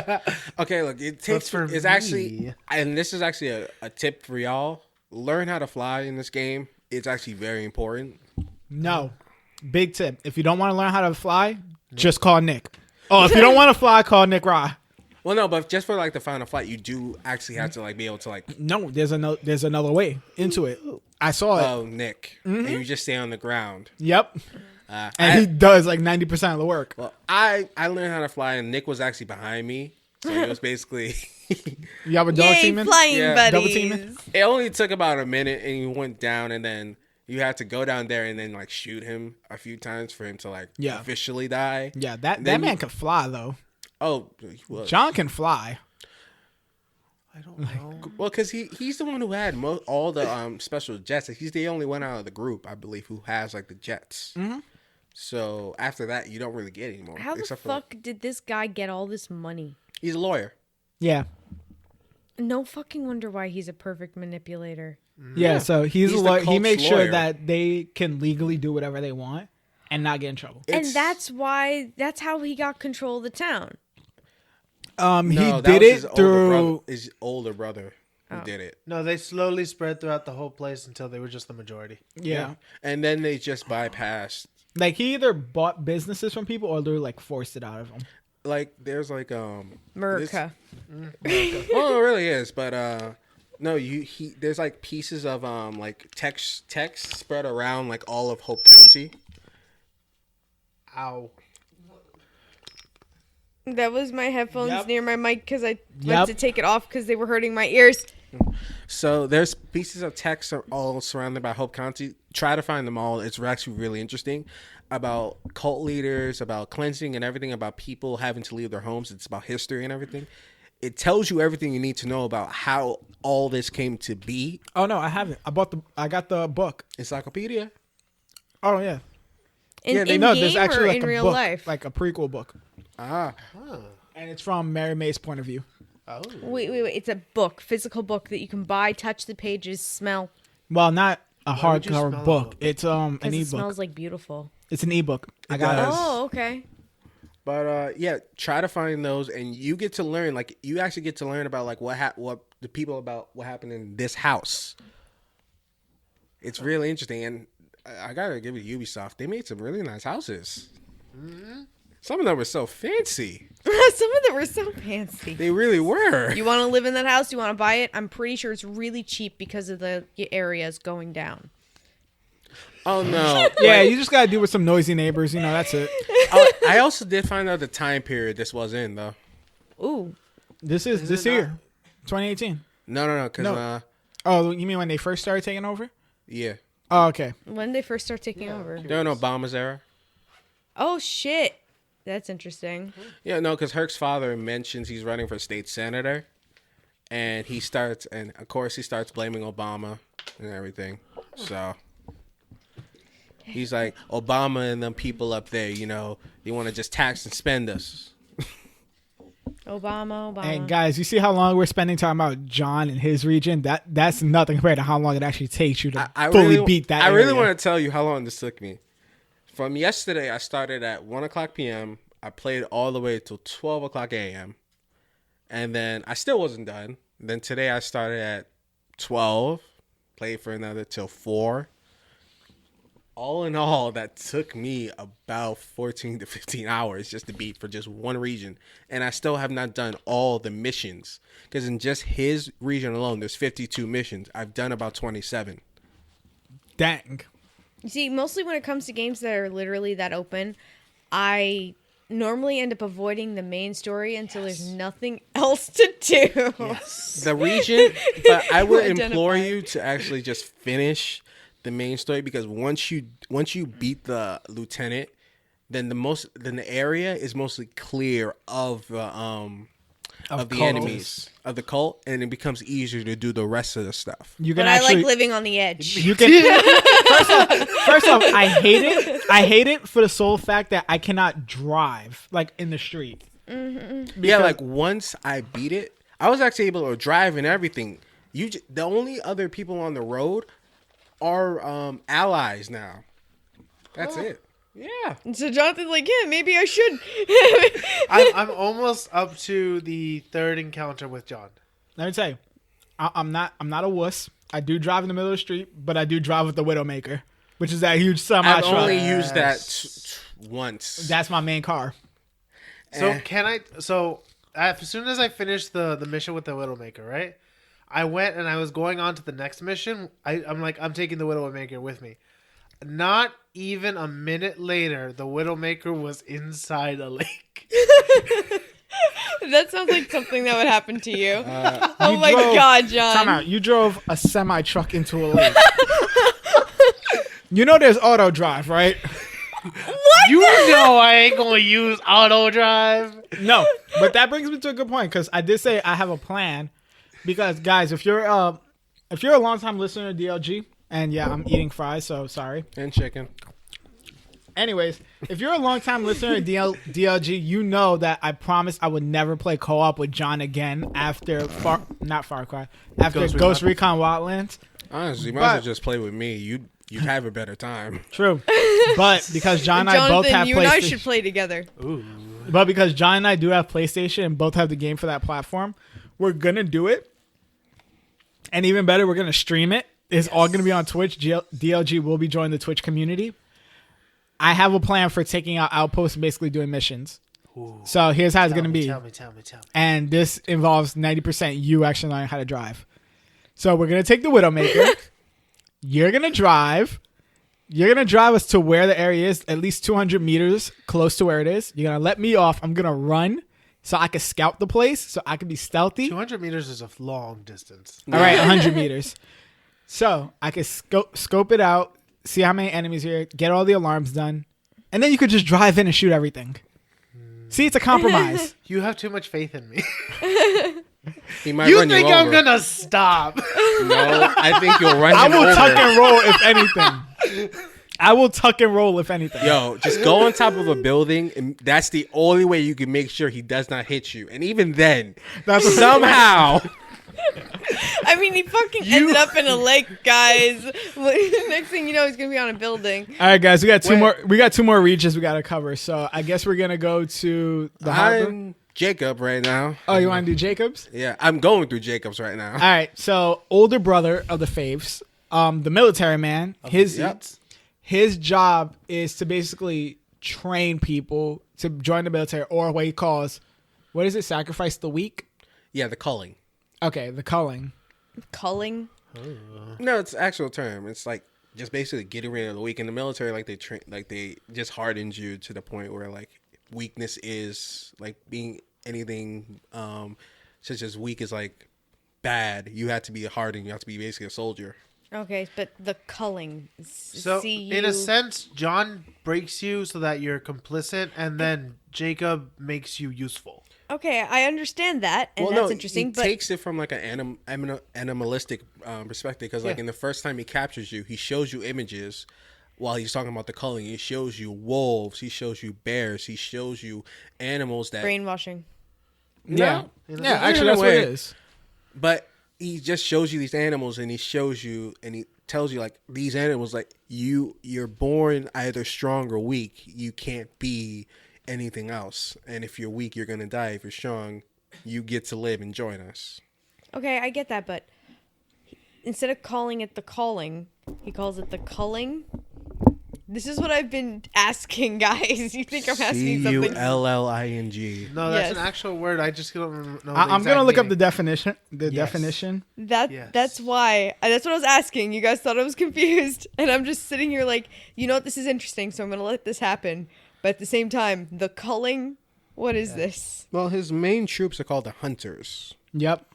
Okay, look, it takes for it's me- actually, and this is actually a tip for y'all. Learn how to fly in this game. it's actually very important. No. Big tip. If you don't want to learn how to fly, just call Nick. Oh, if you don't want to fly, call Nick Ra. Well, no, but just for like the final flight, you do actually have to like be able to like. No, there's another way into it. I saw it. Oh, Nick, and you just stay on the ground. Yep. And And he does like 90% of the work. well, I learned how to fly, and Nick was actually behind me, so it was basically. You have a dog Yay, teaming? flying Yeah. buddies. Double teaming? It only took about a minute, and you went down, and then you had to go down there and then like shoot him a few times for him to like Yeah. officially die. Yeah, that Then man you- can fly though. Oh, he was. John can fly. I don't know. Well, because he's the one who had all the special jets. He's the only one out of the group, I believe, who has like the jets. Mm-hmm. So after that, you don't really get any more. How the except fuck did this guy get all this money? he's a lawyer. Yeah. No fucking wonder why he's a perfect manipulator. Yeah, so he's He's a the lawyer. He cult's makes sure lawyer. that they can legally do whatever they want and not get in trouble. And It's- that's how he got control of the town. No, He that did was it his older through brother, his older brother who Oh. did it. No, they slowly spread throughout the whole place until they were just the majority. yeah. And then they just bypassed. Like he either bought businesses from people or they like forced it out of them. Like there's like America. Well, it really is, but no, there's like pieces of like text spread around like all of Hope County. Ow. That was my headphones Yep. near my mic because I Yep. went to take it off because they were hurting my ears. So there's pieces of text are all surrounded by Hope County. Try to find them all. It's actually really interesting about cult leaders, about cleansing and everything, about people having to leave their homes. It's about history and everything. It tells you everything you need to know about how all this came to be. Oh no, I haven't. I got the book. Encyclopedia. Oh yeah. In they- No, game there's actually or like in a real book, life? like a prequel book, Ah, and it's from Mary May's point of view. Oh. Wait. It's a book, physical book that you can buy, touch the pages, smell. Well, not a Why would you smell hardcover a book. book? It's an Because it ebook. smells like beautiful. It's an ebook. I got does. it. Oh, okay. but yeah, try to find those, and you get to learn. Like you actually get to learn about like what the people about what happened in this house. It's really interesting, and I gotta give it to Ubisoft. They made some really nice houses. Some of them were so fancy. Some of them were so fancy. They really were. You want to live in that house? You want to buy it? I'm pretty sure it's really cheap because of the areas going down. Oh no! Yeah, you just gotta deal with some noisy neighbors. You know, that's it. I also did find out the time period this was in, though. Ooh. This is this it not- year, 2018. No, because No. Oh, you mean when they first started taking over? yeah, Oh, okay. When did they first start taking over? during Obama's era. Oh, shit. That's interesting. Yeah, no, because Herc's father mentions he's running for state senator, and of course he starts blaming Obama and everything. So he's like, Obama and them people up there, you know, they want to just tax and spend us. Obama. And guys, you see how long we're spending talking about John and his region? That's nothing compared to how long it actually takes you to fully beat that. I really area. want to tell you how long this took me. From yesterday, I started at 1:00 p.m. I played all the way till 12:00 a.m. And then I still wasn't done. Then today I started at 12, played for another till 4. All in all, that took me about 14 to 15 hours just to beat for just one region. And I still have not done all the missions. Because in just his region alone, there's 52 missions. I've done about 27. Dang. You see, mostly when it comes to games that are literally that open, I normally end up avoiding the main story until there's nothing else to do. The region, but I would Identify. implore you to actually just finish the main story, because once you beat the lieutenant, then the area is mostly clear of the cults. enemies of the cult, and it becomes easier to do the rest of the stuff. You But can I actually. like living on the edge. You can. First off, I hate it. I hate it for the sole fact that I cannot drive like in the street. Yeah, like once I beat it, I was actually able to drive and everything. The only other people on the road are allies now. That's it. Yeah. So Jonathan's like, yeah, maybe I should. I'm almost up to the third encounter with John. Let me tell you, I'm not a wuss. I do drive in the middle of the street, but I do drive with the Widowmaker, which is that huge semi I've truck. only used that once. That's my main car. So can I? So as soon as I finished the mission with the Widowmaker, right? I went and I was going on to the next mission. I'm like, I'm taking the Widowmaker with me. Not even a minute later, the Widowmaker was inside a lake. That sounds like something that would happen to you. You my drove- God, John. Time out. You drove a semi truck into a lake. You know there's auto drive, right? You know I ain't gonna use auto drive. No, but that brings me to a good point because I did say I have a plan. Because guys, if you're a long-time listener to DLG, and yeah, I'm eating fries, so sorry. And chicken. Anyways, if you're a long-time listener to DLG, you know that I promised I would never play co-op with John again after Far Cry, after Ghost Recon Wildlands. Honestly, you might as well just play with me. You'd have a better time. True, but because John and I both Jonathan, have you and I PlayStation, should play together. but because John and I do have PlayStation and both have the game for that platform, we're gonna do it. And even better, we're gonna stream it. It's all gonna be on Twitch. DLG will be joining the Twitch community. I have a plan for taking out outposts and basically doing missions. So here's how it's gonna be. Tell me. And this involves 90% you actually learning how to drive. So we're gonna take the Widowmaker. You're gonna drive. You're gonna drive us to where the area is, at least 200 meters close to where it is. You're gonna let me off. I'm gonna run so I can scout the place, so I can be stealthy. 200 meters is a long distance. All right, 100 meters. So I can scope it out, see how many enemies here, get all the alarms done, and then you could just drive in and shoot everything. See, it's a compromise. You have too much faith in me. He might You run think you I'm over. gonna stop? No, I think you'll run I him will over. tuck and roll if anything. I will tuck and roll if anything. Yo, just go on top of a building, and that's the only way you can make sure he does not hit you. And even then, That's somehow, I mean, he fucking ended up in a lake, guys. Next thing you know, he's gonna be on a building. All right, guys, we got two Wait. more. We got two more regions we got to cover. So I guess we're gonna go to the harbor. I'm Jacob right now. Oh, you want to do Jacobs? Yeah, I'm going through Jacobs right now. All right. So older brother of the Faves, the military man. His job is to basically train people to join the military, or what he calls, what is it? Sacrifice the weak. Yeah, the culling. Okay, the culling. Culling. No, it's the actual term. It's like just basically getting rid of the weak in the military. Like they just hardened you to the point where like weakness is like being anything such as weak is like bad. You have to be hardened. You have to be basically a soldier. Okay, but the culling. So, in a sense, John breaks you so that you're complicit, and then Jacob makes you useful. Okay, I understand that, and that's interesting. He But takes it from like an animalistic perspective because, like, in the first time he captures you, he shows you images while he's talking about the culling. He shows you wolves, he shows you bears, he shows you animals that. brainwashing. Yeah. In a Yeah, sense. actually, In a that's what way. it is. But he just shows you these animals, and he shows you, and he tells you like these animals, like you're born either strong or weak. You can't be anything else, and if you're weak, you're gonna die. If you're strong, you get to live and join us. Okay, I get that, but instead of calling it the calling, he calls it the culling. This is what I've been asking, guys. You think I'm asking something? Culling. No, that's Yes. an actual word. I just don't know. I'm gonna look up the definition. definition. Yes. That's why. That's what I was asking. You guys thought I was confused, and I'm just sitting here like, you know what? This is interesting, so I'm gonna let this happen. But at the same time, the culling. What is this? Well, his main troops are called the Hunters, Yep.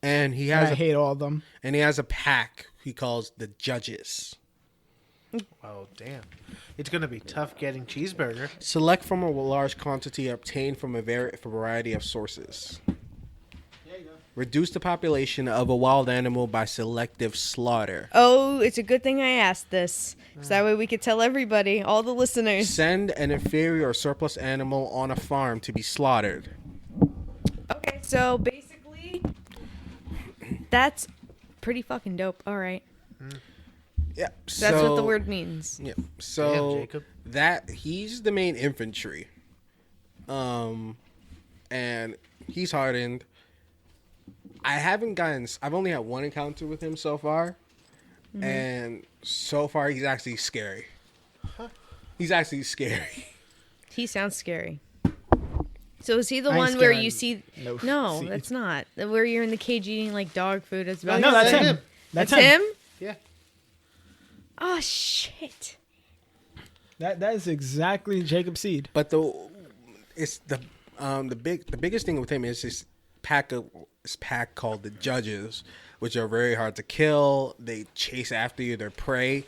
and he I has hate all of them. a pack he calls the Judges. Oh damn! It's gonna be tough getting cheeseburger. Select from a large quantity obtained from a variety of sources. Reduce the population of a wild animal by selective slaughter. Oh, it's a good thing I asked this, so that way we could tell everybody, all the listeners. Send an inferior or surplus animal on a farm to be slaughtered. Okay, so basically, that's pretty fucking dope. All right, Yeah, that's what the word means. Yeah, so Damn, Jacob. that he's the main infantry, and he's hardened. I've only had one encounter with him so far, and so far he's actually scary. He's actually scary. He sounds scary. So is he the I ain't one where scaring you see? no No, seed. that's not. Where you're in the cage eating like dog food. That's about No, that's That's him. him. That's That's him. him. Yeah. Oh shit. That is exactly Jacob Seed. But the biggest thing with him is this pack called the Judges, which are very hard to kill. They chase after you, they're prey,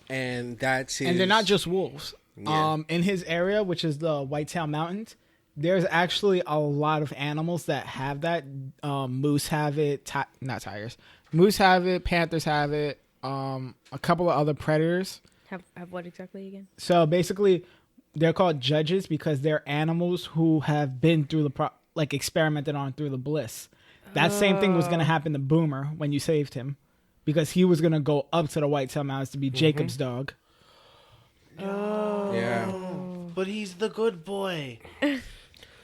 and that's his. And they're not just wolves. Yeah. In his area, which is the Whitetail Mountains, there's actually a lot of animals that have that. Moose have it. Not tigers. Moose have it. Panthers have it. A couple of other predators. Have what exactly again? So basically, they're called judges because they're animals who have been through the experimented on through the bliss. That same thing was going to happen to Boomer when you saved him, because he was going to go up to the Whitetail Mountains to be Jacob's dog. Yeah. But he's the good boy.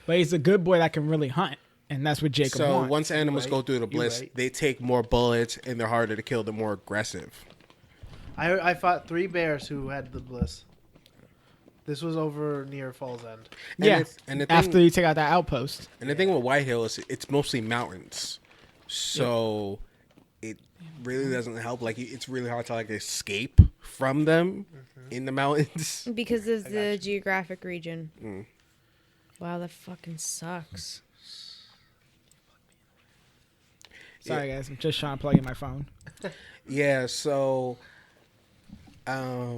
But he's a good boy that can really hunt, and that's what Jacob So wants. once animals right. go through the You're bliss, right. they take more bullets and they're harder to kill. They're more aggressive. I fought 3 bears who had the bliss. This was over near Falls End. Yeah, and the thing, after you take out that outpost. and the thing with White Hill is it's mostly mountains, so it really doesn't help. Like it's really hard to like escape from them in the mountains. Because of the geographic region. Wow, that fucking sucks. Sorry, guys. I'm just trying to plug in my phone. Yeah, so I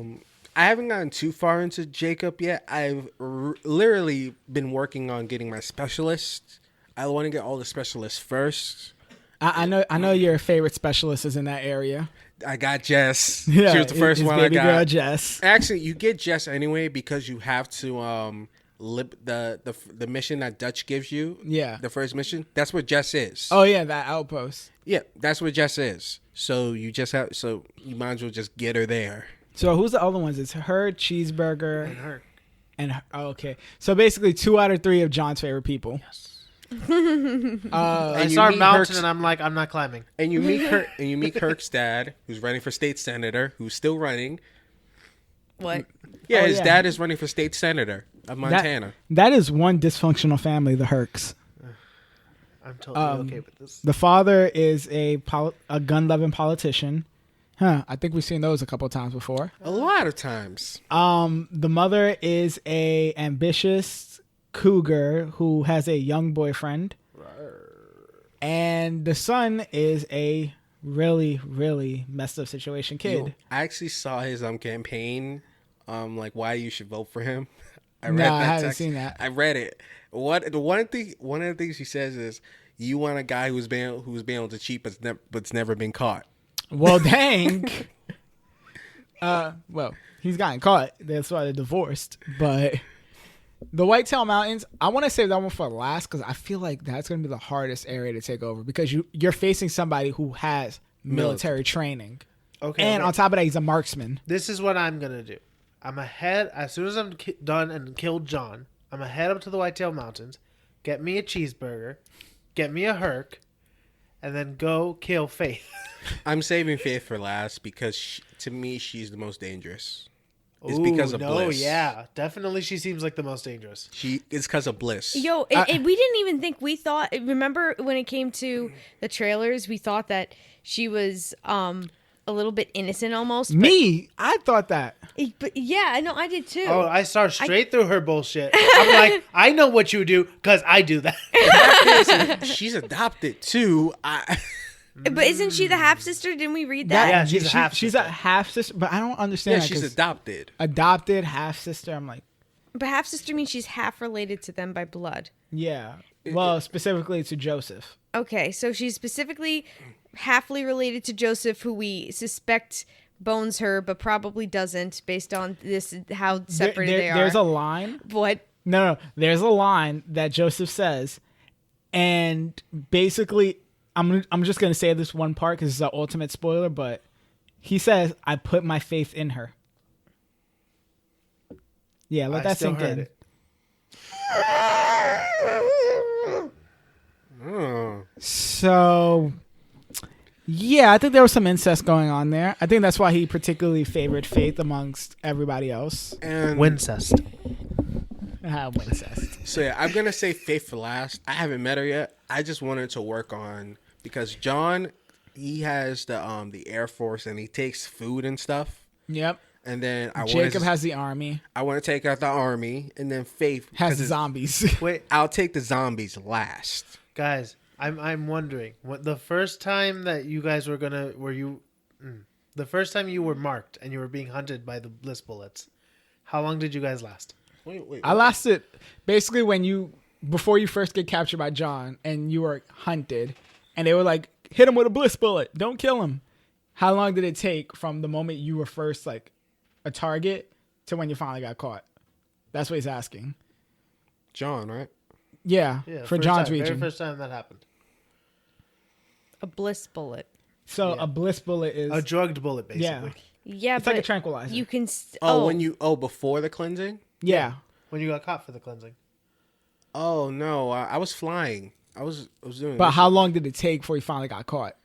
haven't gotten too far into Jacob yet. I've literally been working on getting my specialist. I want to get all the specialists first. I know your favorite specialist is in that area. I got Jess. Yeah, She was the first his one I baby got. girl Jess. Actually, you get Jess anyway because you have to the mission that Dutch gives you. Yeah. The first mission. That's what Jess is. Oh yeah, that outpost. Yeah, that's what Jess is. So you might as well just get her there. So who's the other ones? It's her, Cheeseburger, And her. and okay. So basically, 2 out of 3 of John's favorite people. I And you saw a meet mountain Herc's- and I'm like, I'm not climbing. And you meet her, and you meet Kirk's dad, who's running for state senator, who's still running. What? Yeah, Oh, his yeah. dad is running for state senator of Montana. That is one dysfunctional family, the Hercs. I'm totally okay with this. The father is a gun-loving politician. Huh? I think we've seen those a couple of times before. A lot of times. The mother is a ambitious cougar who has a young boyfriend, and the son is a really, really messed up situation kid. Yo, I actually saw his campaign, like why you should vote for him. I No, I haven't text. seen that. I read it. One of the things he says is, "You want a guy who's been able to cheat but's never been caught." Well, dang. Well, he's gotten caught. That's why they're divorced. But the Whitetail Mountains, I want to save that one for last because I feel like that's going to be the hardest area to take over because you're facing somebody who has military training. Okay. And okay. on top of that, he's a marksman. This is what I'm gonna do. I'm ahead as soon as I'm done and killed John. I'm gonna head up to the Whitetail Mountains, get me a cheeseburger, get me a Herc, and then go kill Faith. I'm saving Faith for last because to me she's the most dangerous. It's because of Bliss. yeah, definitely. She seems like the most dangerous. It's because of Bliss. Yo, we didn't even think. We thought. Remember when it came to the trailers, we thought that she was a little bit innocent almost. But, Me, I thought that. but yeah, I know I did too. Oh, I saw straight through her bullshit. I'm like, I know what you do because I do that. She's adopted too. But isn't she the half sister? Didn't we read that? Yeah, she's a She's a half-sister. half sister, but I don't Yeah, understand. that she's 'cause adopted. adopted half sister. I'm like, But half sister means she's half related to them by blood. yeah. Well, specifically to Joseph. Okay, so she's specifically halfly related to Joseph, who we suspect bones her, but probably doesn't, based on this how separated they are. There's a line. What? No. There's a line that Joseph says, and basically, I'm just gonna say this one part because it's an ultimate spoiler, but he says, "I put my faith in her." Yeah, let I that still sink heard in. it. Oh. So, Yeah, I think there was some incest going on there. I think that's why he particularly favored Faith amongst everybody else. And Wincest. Incest. so yeah, I'm gonna say Faith for last. I haven't met her yet. I just wanted to work on because John, he has the Air Force and he takes food and stuff. Yep. And then Jacob has the army. I want to take out the army, and then Faith Has 'cause it's- zombies. Wait, I'll take the zombies last. guys, I'm wondering what the first time that you guys were the first time you were marked and you were being hunted by the bliss bullets. How long did you guys last? Wait. I lasted basically before you first get captured by John and you were hunted, and they were like, hit him with a bliss bullet. Don't kill him. How long did it take from the moment you were first like a target to when you finally got caught? That's what he's asking. John, right? Yeah, Yeah, for first John's time, region. Very first time that happened. A bliss bullet. So Yeah. a bliss bullet is A drugged bullet, basically. yeah, Yeah, it's but like a tranquilizer. you can. Before the cleansing? yeah. When you got caught for the cleansing. Oh no, I was flying. I was doing. But this how shit. long did it take before he finally got caught?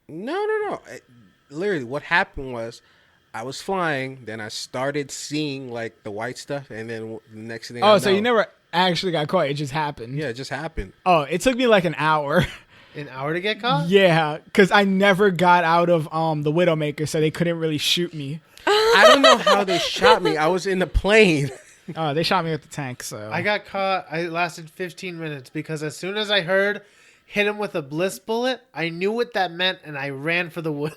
No. Literally, what happened was, I was flying. Then I started seeing like the white stuff, and then the next thing. Oh, I so know- you never actually got caught. It just happened. Yeah, it just happened. Oh, it took me like an hour. An hour to get caught? Yeah, because I never got out of the Widowmaker, so they couldn't really shoot me. I don't know how they shot me. I was in the plane. They shot me with the tank. So I got caught. I lasted 15 minutes because as soon as I heard hit him with a bliss bullet, I knew what that meant and I ran for the woods.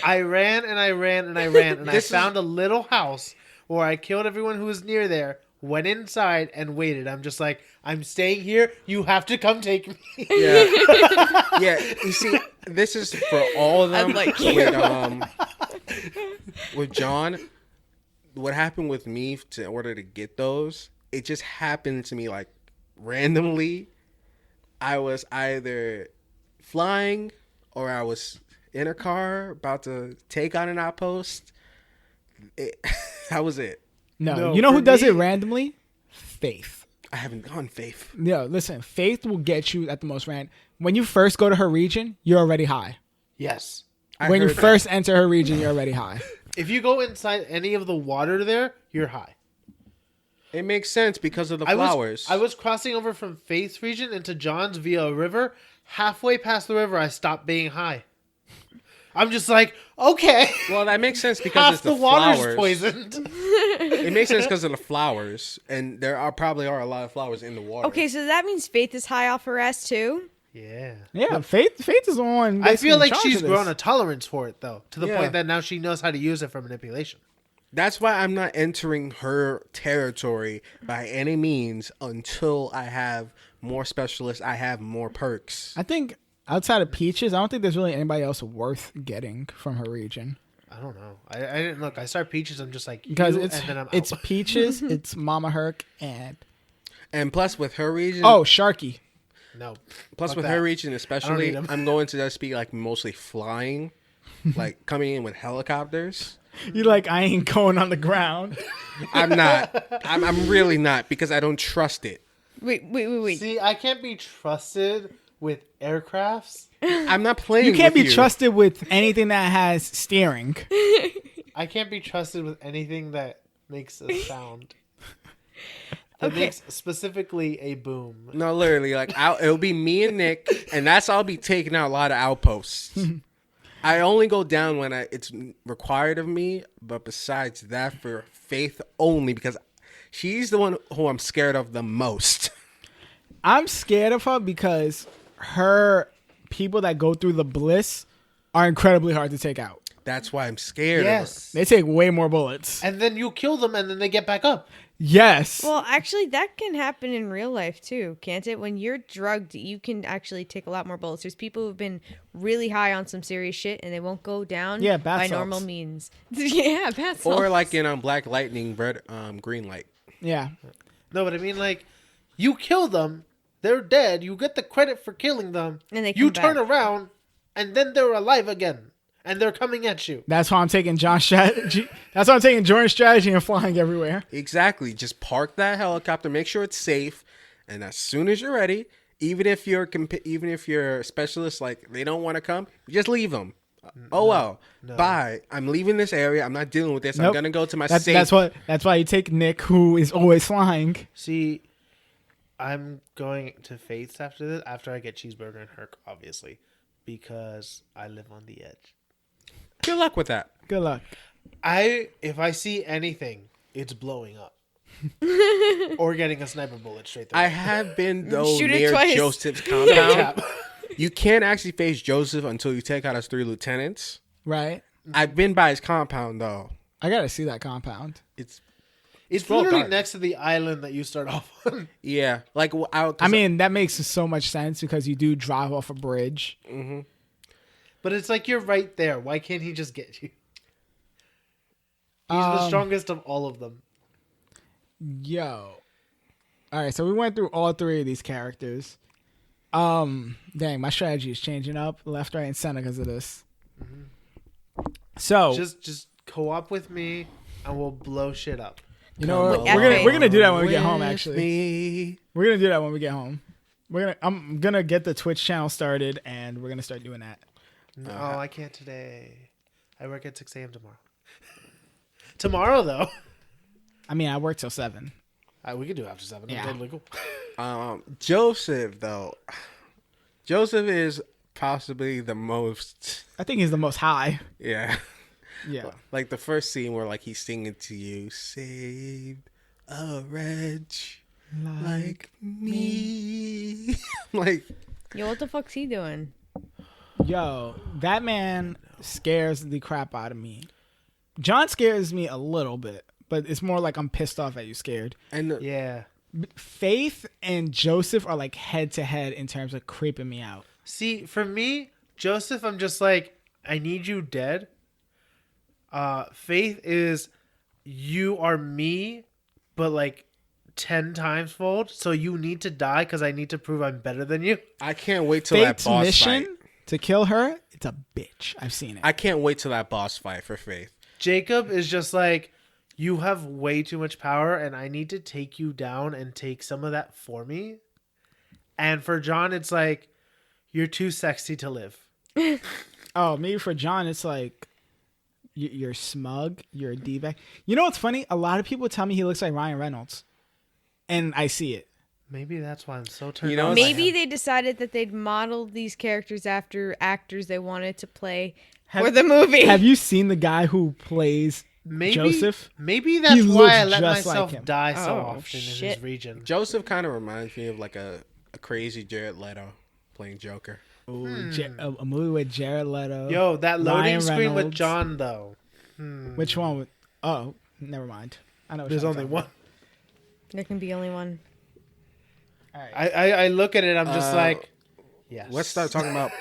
I ran and I ran and I ran and I found a little house where I killed everyone who was near there, went inside and waited. I'm just like, I'm staying here. You have to come take me. Yeah, yeah. You see, this is for all of them. like With John, what happened with me in order to get those? It just happened to me like randomly. I was either flying or I was in a car about to take on an outpost. That was it. you know for who does me- it randomly? Faith. I haven't gone Faith. No, listen, Faith will get you at the most random. When you first go to her region, you're already high. Yes. When you heard that. first enter her region, you're already high. If you go inside any of the water there, you're high. It makes sense because of the I flowers. was crossing over from Faith's region into John's via a river. Halfway past the river, I stopped being high. I'm just like, okay. Well, that makes sense because Half it's the the water's flowers. poisoned. It makes sense because of the flowers, and probably are a lot of flowers in the water. Okay, so that means Faith is high off her ass too. Yeah. Yeah, Faith is the one. I feel basically in like charge she's of this. grown a tolerance for it, though, to the Yeah. point that now she knows how to use it for manipulation. That's why I'm not entering her territory by any means until I have more specialists. I have more perks. I think outside of Peaches, I don't think there's really anybody else worth getting from her region. I don't know. I didn't look. I start Peaches. I'm just like, Because you, it's and then I'm it's out. Peaches, it's Mama Herc, and And plus, with her region, Sharky. No. plus fuck with that. her region especially, need 'em. I'm going to just be like mostly flying, like coming in with helicopters. You like I ain't going on the ground. I'm not. I'm really not because I don't trust it. Wait. See, I can't be trusted with aircrafts. I'm not playing. You can't with be trusted with anything that has steering. I can't be trusted with anything that makes a sound. That makes specifically a boom. No, literally, like it'll be me and Nick, and I'll be taking out a lot of outposts. I only go down when it's required of me, but besides that, for Faith only because she's the one who I'm scared of the most. I'm scared of her because her people that go through the bliss are incredibly hard to take out. That's why I'm scared. Yes. They take way more bullets. And then you kill them and then they get back up. Yes. Well, actually, that can happen in real life too, can't it? When you're drugged, you can actually take a lot more bullets. There's people who've been really high on some serious shit and they won't go down Yeah, bath by salts. normal means. Yeah, bath Or salts. like in Black Lightning, green light. yeah. No, but I mean, like, you kill them, they're dead, you get the credit for killing them, And they you come turn back. around, and then they're alive again. And they're coming at you. That's why I'm taking John's strategy. That's why I'm taking Jordan's strategy and flying everywhere. Exactly. Just park that helicopter, make sure it's safe, and as soon as you're ready, Even if you're a specialist, like they don't want to come, just leave them. Oh well, bye. I'm leaving this area. I'm not dealing with this. I'm Nope. gonna go to my That's safe. that's why you take Nick, who is always flying. See, I'm going to Faith's after this. After I get Cheeseburger and Herc, obviously, because I live on the edge. Good luck with that. Good luck. If I see anything, it's blowing up. Or getting a sniper bullet straight through. I have been though Shoot it near twice. Joseph's compound. Tap. You can't actually face Joseph until you take out his 3 lieutenants. Right. I've been by his compound though. I gotta see that compound. It's It's well literally dark. next to the island that you start off on. yeah, like I mean, that makes so much sense because you do drive off a bridge. But it's like you're right there. Why can't he just get you? He's the strongest of all of them. Yo. All right, so we went through all 3 of these characters. Dang, my strategy is changing up left, right, and center because of this. So Just co-op with me, and we'll blow shit up. you know what? Come we're gonna do that when we with get home. Actually, me. we're gonna do that when we get home. I'm gonna get the Twitch channel started, and we're gonna start doing that. No, I can't today. I work at 6 a.m. tomorrow. Tomorrow, though. I mean, I work till 7. We could do after 7. Yeah. Totally cool. Joseph though. Joseph is possibly the most. I think he's the most high. Yeah. Yeah. Like the first scene where like he's singing to you, saved a wretch like me. Like Yo, what the fuck's he doing? Yo, that man scares the crap out of me. John scares me a little bit, but it's more like I'm pissed off at you scared. and Yeah. Faith and Joseph are like head to head in terms of creeping me out. See, for me, Joseph, I'm just like, I need you dead. Faith is, you are me, but like 10 times fold. So you need to die because I need to prove I'm better than you. I can't wait till Faith's that boss mission fight. to kill her, it's a bitch. I've seen it. I can't wait till that boss fight for Faith. Jacob is just like, you have way too much power and I need to take you down and take some of that for me. And for John, it's like, you're too sexy to live. Oh, maybe for John, it's like you're smug, you're a D-bag. You know what's funny? A lot of people tell me he looks like Ryan Reynolds, and I see it. Maybe that's why I'm so turned You know, on. Maybe they decided that they'd modeled these characters after actors they wanted to play for the movie. Have you seen the guy who plays Joseph? Maybe that's He why looks I let just like myself him. die so Oh, often in shit. his region. Joseph kind of reminds me of like a crazy Jared Leto playing Joker. Ooh, a movie with Jared Leto. Yo, that loading Ryan screen with Reynolds. John though. Which one? Oh, never mind. I know. What There's you're only talking one. about. There can be only one. All right. I look at it, I'm just like, yes. Let's start talking about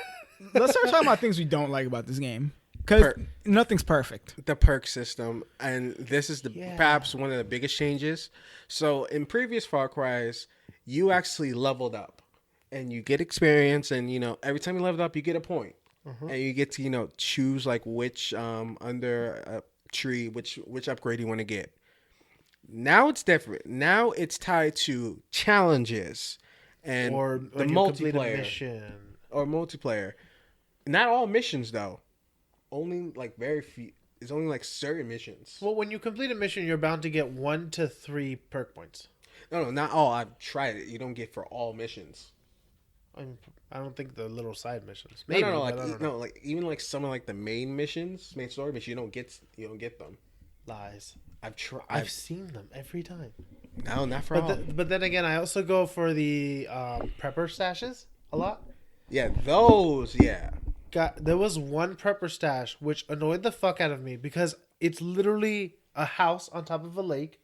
Let's start talking about things we don't like about this game, because nothing's perfect. the perk system, and this is perhaps one of the biggest changes. So in previous Far Cry's, you actually leveled up, and you get experience, and every time you leveled up, you get a point, and you get to choose like which under a tree which upgrade you want to get. Now it's different. Now it's tied to challenges and or the when you complete a multiplayer mission. or multiplayer. Not all missions though. Only like very few. It's only like certain missions. Well, when you complete a mission, you're bound to get 1 to 3 perk points. No, not all. I've tried it. You don't get for all missions. I don't think the little side missions. No, Maybe, no, but I don't know. like even like some of like the main missions, main story missions, you don't get them. Lies. I've tried. I've seen them every time. No, not for all. But then again, I also go for the prepper stashes a lot. Yeah, those. Yeah. There was one prepper stash which annoyed the fuck out of me because it's literally a house on top of a lake,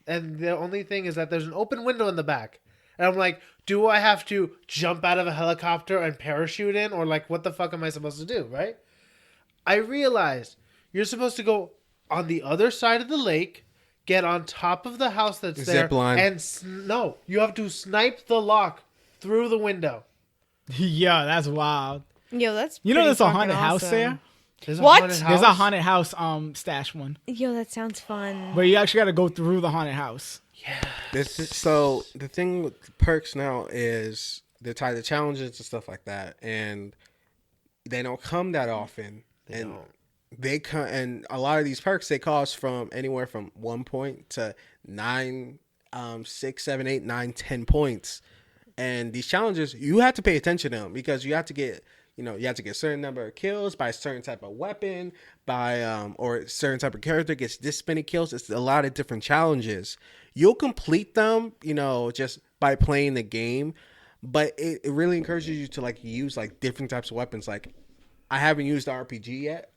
and the only thing is that there's an open window in the back. And I'm like, do I have to jump out of a helicopter and parachute in, or like what the fuck am I supposed to do, right? I realized you're supposed to go on the other side of the lake, get on top of the house that's there, Zip line. and no, you have to snipe the lock through the window. Yeah, that's wild. Yo, that's You know, pretty there's a fucking haunted house awesome. there. There's What? haunted There's a house? haunted house stash one, Yo, that sounds fun. where you actually got to go through the haunted house. So the thing with the perks now is they're tied to challenges and stuff like that, and they don't come that often. And they come, and a lot of these perks, they cost from anywhere from 1 point to 9, 6, 7, 8, 9, 10 points. And these challenges, you have to pay attention to them because you have to get, you have to get a certain number of kills by a certain type of weapon, by or a certain type of character gets this many kills. It's a lot of different challenges. You'll complete them, just by playing the game, but it really encourages you to like use like different types of weapons. Like I haven't used the RPG yet.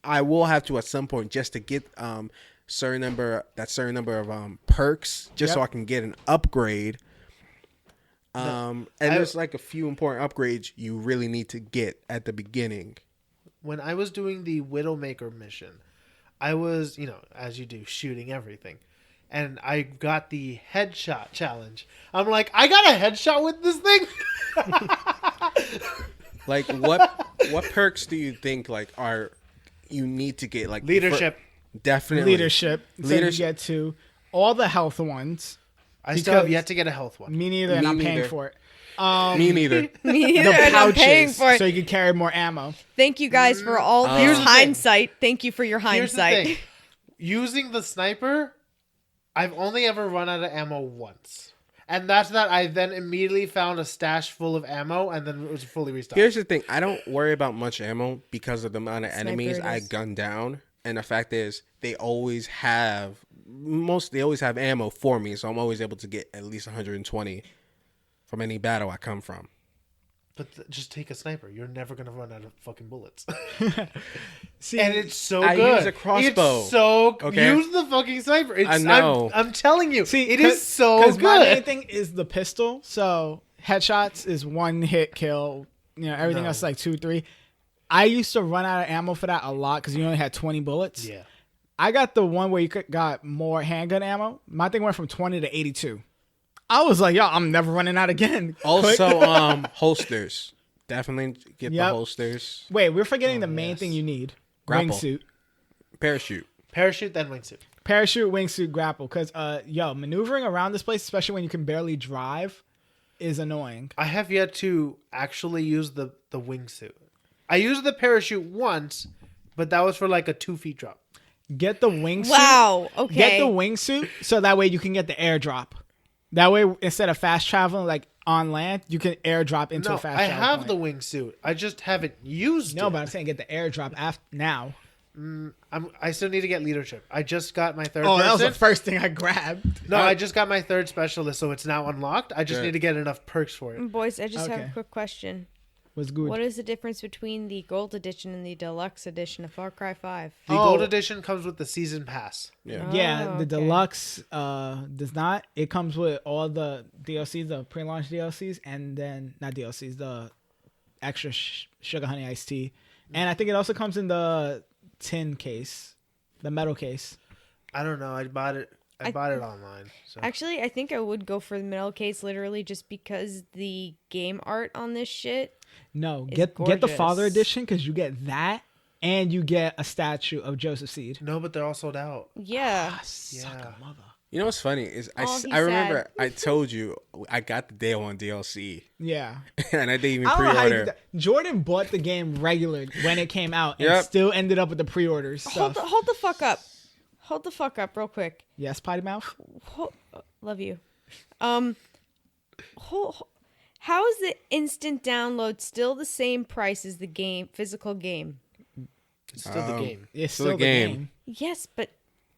I will have to at some point just to get certain number of perks just so I can get an upgrade. And there's like a few important upgrades you really need to get at the beginning. When I was doing the Widowmaker mission, I was, as you do, shooting everything. And I got the headshot challenge. I'm like, I got a headshot with this thing? Like what perks do you think like you need to get? Like Leadership. Definitely. Leadership. So you get to all the health ones. I still have yet to get a health one. Me neither, and Me I'm paying neither. for it. Me neither. Me neither, The and I'm paying pouches, for it. so you can carry more ammo. Thank you guys for all this Here's the thing. hindsight. Thank you for your Here's the hindsight. thing. Using the sniper, I've only ever run out of ammo once. And that's that I then immediately found a stash full of ammo and then it was fully restocked. Here's the thing. I don't worry about much ammo because of the amount of enemies I is. gun down. And the fact is, they always have ammo for me, so I'm always able to get at least 120 from any battle I come from. But just take a sniper. You're never going to run out of fucking bullets. See, And it's so I good. use a crossbow. It's so Okay? Use the fucking sniper. It's, I know. I'm telling you. see, it is so because my main good. thing is the pistol. So headshots is one hit kill. Everything No. else is like 2, 3. I used to run out of ammo for that a lot because you only had 20 bullets. Yeah. I got the one where you got more handgun ammo. My thing went from 20 to 82. I was like, yo, I'm never running out again. Also, holsters. Definitely get the Yep. holsters. Wait, we're forgetting the main yes. thing you need. Grapple. Wingsuit. Parachute. Parachute, then wingsuit. Parachute, wingsuit, grapple. Because, maneuvering around this place, especially when you can barely drive, is annoying. I have yet to actually use the wingsuit. I used the parachute once, but that was for like a 2 feet drop. Get the wingsuit. Wow. Okay. Get the wingsuit so that way you can get the airdrop. That way, instead of fast traveling like on land, you can airdrop into No, a fast I travel have point. the wingsuit. I just haven't used No, it. but I'm saying get the airdrop now. I still need to get leadership. I just got my third Oh, person. that was the first thing I grabbed. No, I just got my third specialist, so it's now unlocked. I just Good. need to get enough perks for it. Boys, I just have Okay. a quick question. Was good. What is the difference between the gold edition and the deluxe edition of Far Cry 5? The gold edition comes with the season pass. Yeah. Yeah, Oh, the okay. deluxe does not. It comes with all the DLCs, the pre-launch DLCs, and then not DLCs, the extra sugar honey iced tea, and I think it also comes in the tin case, the metal case. I don't know. I bought it. I bought it online. So. Actually, I think I would go for the metal case literally just because the game art on this shit. No, It's get the father gorgeous. edition because you get that, and you get a statue of Joseph Seed. No, but they're all sold out. Yeah. Suck a mother. You know what's funny is Oh, he's I remember sad. I told you I got the day one DLC Yeah. and I didn't even I don't know how you pre-order. did that. Jordan bought the game regular when it came out and Yep. still ended up with the pre-orders Hold stuff. the fuck up. Hold the fuck up real quick. Yes, potty mouth. Love you. How is the instant download still the same price as the game physical game? It's still the game. It's still still a the game. game. Yes, but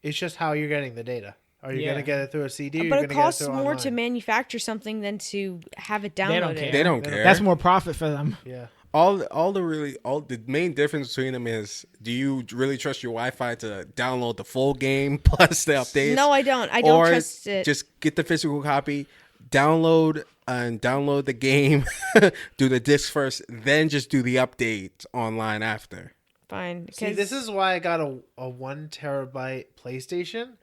It's just how you're getting the data. Are you Yeah. gonna get it through a CD? Or but you're it gonna costs get it through more online? to manufacture something than to have it downloaded. They don't care. They don't care. That's more profit for them. Yeah. all the main difference between them is, do you really trust your Wi-Fi to download the full game plus the updates? No, I don't. I don't or trust it. just get the physical copy, download the game, do the disc first, then just do the update online after. Fine. See, 'cause- this is why I got a 1 terabyte PlayStation,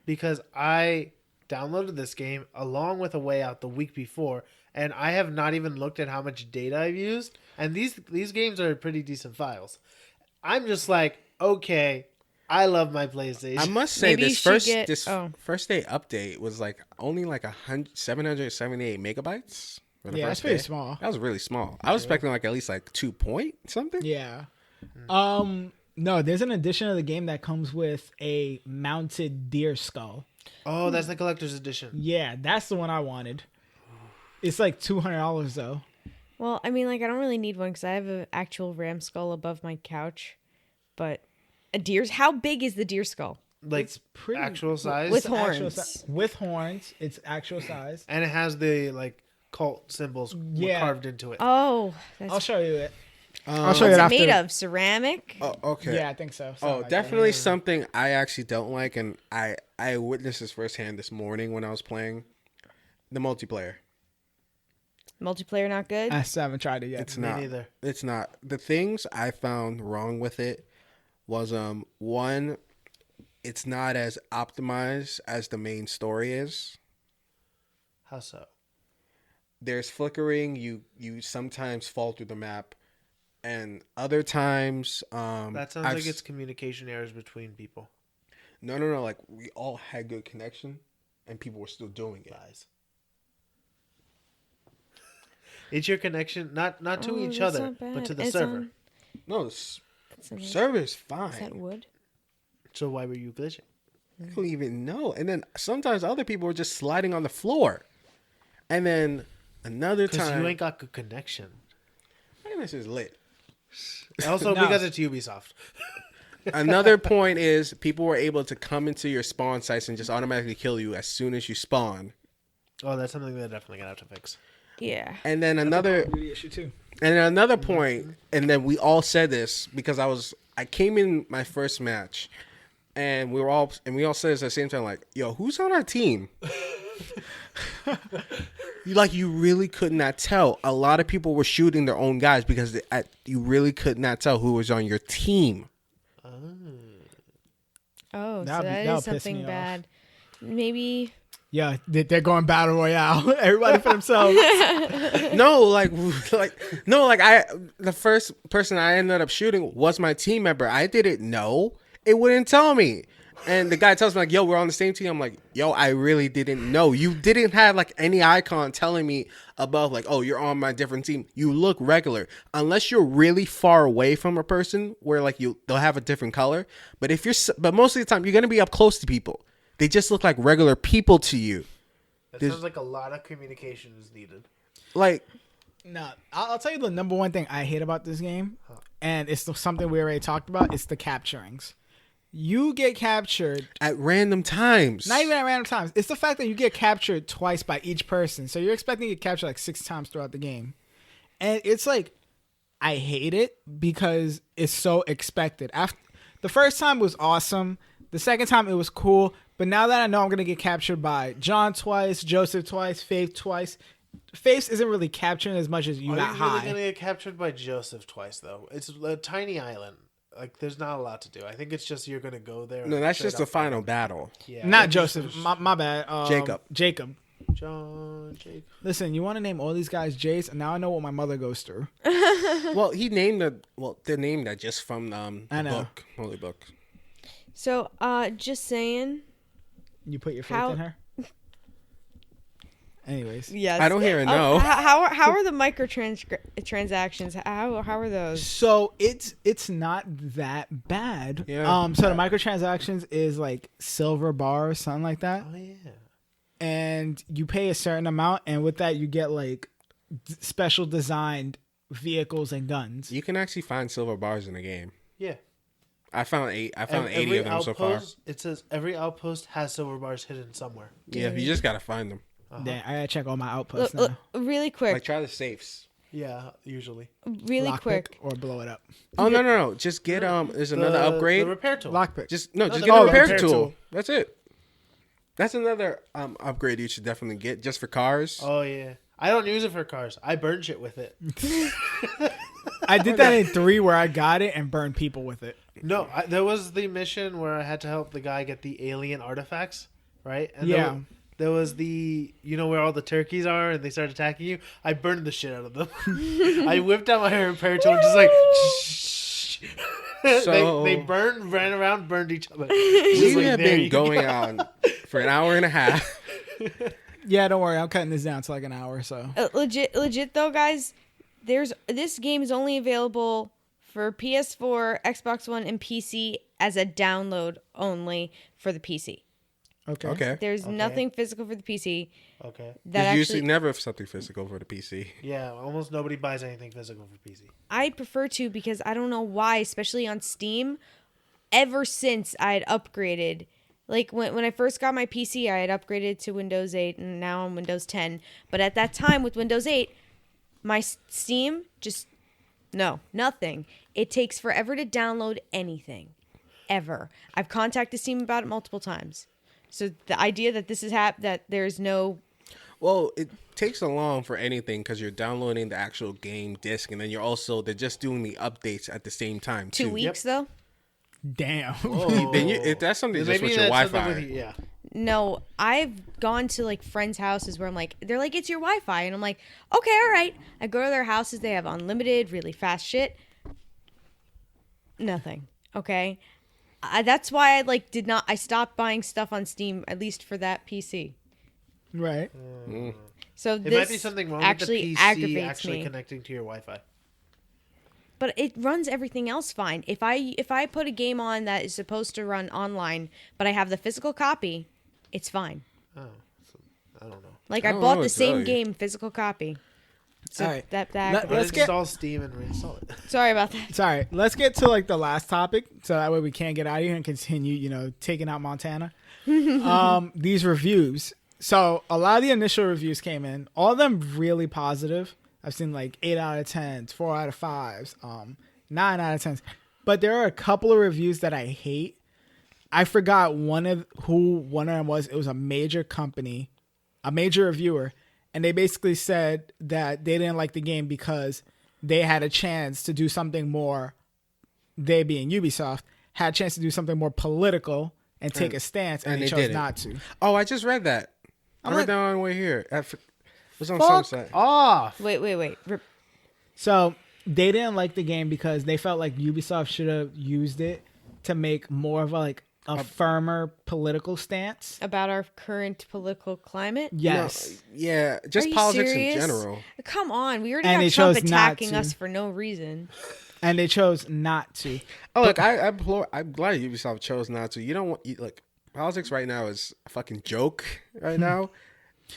because I downloaded this game along with A Way Out the week before, and I have not even looked at how much data I've used. And these games are pretty decent files. I'm just like, okay, I love my PlayStation. I must say Maybe you this should first get- oh. first day update was like only like 778 megabytes, for the Yeah, first it's pretty day. small. That was really small. I was expecting like at least like 2 point something. Yeah. No, there's an addition of the game that comes with a mounted deer skull. Oh, that's the collector's edition. Yeah, that's the one I wanted. It's like $200 though. Well, I mean, like, I don't really need one because I have an actual ram skull above my couch. But a deer's, how big is the deer skull? Like It's pretty- actual size. With It's actual horns. with horns, it's actual size. And it has the like cult symbols Yeah. carved into it. Oh, that's I'll show you it. I'll Um, show you what's it it after. made of? Ceramic? Oh, okay. Yeah, I think so. Something Oh, like that. definitely something I actually don't like, and I witnessed this firsthand this morning when I was playing the multiplayer. Multiplayer not good? I still haven't tried it yet. It's Me not. neither. It's not. The things I found wrong with it was one, it's not as optimized as the main story is. How so? There's flickering. You sometimes fall through the map, and other times That sounds like it's communication errors between people. no. Like we all had good connection, and people were still doing it. Lies. It's your connection, not to Oh, each that's other, not bad. but to the It's server. on- No, the it's on- server's Is fine. that wood? So why were you glitching? I don't even know. And then sometimes other people were just sliding on the floor. And then another Because time, you ain't got good connection. I think this is lit. Also, No. because it's Ubisoft. Another point is people were able to come into your spawn sites and just automatically kill you as soon as you spawn. Oh, that's something they're definitely gonna have to fix. Yeah. And then another Beauty issue too. and then another point, and then we all said this because I came in my first match, and we all said this at the same time, like, yo, who's on our team? You really could not tell. A lot of people were shooting their own guys because you really could not tell who was on your team. Oh, so That'll that piss is something me off. bad. Maybe. Yeah, they're going battle royale. Everybody for themselves. No, the first person I ended up shooting was my team member. I didn't know. It wouldn't tell me. And the guy tells me like, yo, we're on the same team. I'm like, yo, I really didn't know. You didn't have like any icon telling me above like, oh, you're on my different team. You look regular. Unless you're really far away from a person where like they'll have a different color. But but most of the time you're going to be up close to people. They just look like regular people to you. That There's- sounds like a lot of communication is needed. Like, No, I'll tell you the number one thing I hate about this game, and it's something we already talked about. It's the capturings. You get captured, at random times. not even at random times. It's the fact that you get captured twice by each person. So you're expecting to get captured like 6 times throughout the game. And it's like, I hate it because it's so expected. After the first time was awesome. The second time it was cool. But now that I know I'm going to get captured by John twice, Joseph twice, Faith twice, Faith isn't really capturing as much as you Are got you really high. gonna get captured by Joseph twice though? It's a tiny island. Like there's not a lot to do. I think it's just you're gonna go there. No, and that's straight just the up final fight battle. him. Yeah, Not it's Joseph. just My bad. Jacob. Jacob. John, Jake. Listen, you want to name all these guys Jays, and now I know what my mother goes through. Well, they're named that just from the I know. book, holy book. So, just saying. You put your faith How- in her. Anyways, Yes. I don't hear a no. How are the transactions? How are those? so it's not that bad. Yeah. So the microtransactions is like silver bar or something like that, Oh yeah. and you pay a certain amount, and with that you get like special designed vehicles and guns. You can actually find silver bars in the game. Yeah. I found 80 Every of them so far. outpost, it says every outpost has silver bars hidden somewhere. Yeah, you just gotta find them. Damn, I gotta check all my outposts Look, now. really quick. Like try the safes. Yeah, usually. Really Lockpick quick. or blow it up. Oh no! Just get there's another upgrade. The repair tool. Lockpick. Just No, just the get a repair repair tool. tool. That's it. That's another upgrade you should definitely get just for cars. Oh yeah. I don't use it for cars. I burn shit with it. I did that in 3 where I got it and burned people with it. No, there was the mission where I had to help the guy get the alien artifacts, right? And Yeah. There was the, where all the turkeys are and they start attacking you. I burned the shit out of them. I whipped out my repair tool and just like, So- they burned, ran around, burned each other. We Just like, have there been you going go. on for an hour and a half. Yeah, don't worry. I'm cutting this down to like an hour or so. Legit though, guys. This game is only available for PS4, Xbox One, and PC as a download only for the PC. Okay. Okay. There's Okay. nothing physical for the PC. Okay. That There's actually, usually never something physical for the PC. Yeah, almost nobody buys anything physical for PC. I prefer to because I don't know why, especially on Steam. Ever since I had upgraded, like when I first got my PC, I had upgraded to Windows 8 and now I'm Windows 10. But at that time with Windows 8, my Steam just nothing. It takes forever to download anything, ever. I've contacted Steam about it multiple times. So the idea that this is that there's no Well, it takes so long for anything because you're downloading the actual game disc, and then they're just doing the updates at the same time 2 too. weeks though. Damn. Then if that's something just with your that's Wi-Fi. something yeah. No, I've gone to like friends' houses where they're like, it's your Wi-Fi. And I'm like, okay, all right. I go to their houses. They have unlimited, really fast shit. Nothing. Okay. That's why I stopped buying stuff on Steam, at least for that PC. Right. So It this might be something wrong actually with the PC aggravates actually me. connecting to your Wi-Fi. But it runs everything else fine. If I put a game on that is supposed to run online, but I have the physical copy, it's fine. Oh, so, I don't know. Like I I don't bought know the what to same tell you. game, physical copy. So All right. that Let's get- Uninstall Steam and reinstall it. sorry about that. Sorry. Let's get to like the last topic, so that way we can't get out of here and continue, taking out Montana. These reviews. So a lot of the initial reviews came in, all of them really positive. I've seen like 8 out of 10s, 4 out of 5s, 9 out of 10s. But there are a couple of reviews that I hate. I forgot who one of them was. It was a major company, a major reviewer, and they basically said that they didn't like the game because they had a chance to do something more, they being Ubisoft, had a chance to do something more political and take a stance, and they chose didn't. not to. Oh, I just read that. I I'm read like- that on the way here. It was on Fuck some site. off. Wait. So they didn't like the game because they felt like Ubisoft should have used it to make more of a firmer political stance. About our current political climate? Yes. No, yeah, just Are you politics serious? in general. Come on, we already And they have Trump chose not attacking to. us for no reason. And they chose not to. Oh, look, I'm glad Ubisoft chose not to. You don't want politics right now is a fucking joke right now.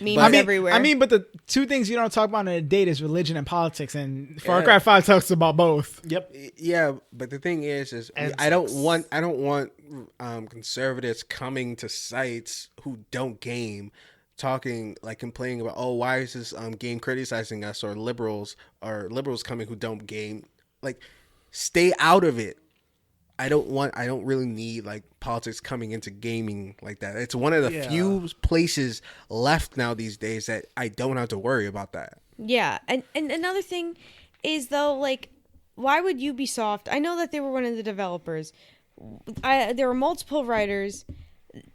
Memes everywhere. But the two things you don't talk about in a date is religion and politics, and Far Yeah. Cry 5 talks about both. Yep. Yeah, but the thing is And I don't sex. want conservatives coming to sites who don't game, talking complaining about, oh, why is this game criticizing us, or liberals coming who don't game. Like, stay out of it. I don't really need politics coming into gaming like that. It's one of the Yeah. few places left now these days that I don't have to worry about that. yeah, and another thing is though, why would Ubisoft? I know that they were one of the developers. There were multiple writers.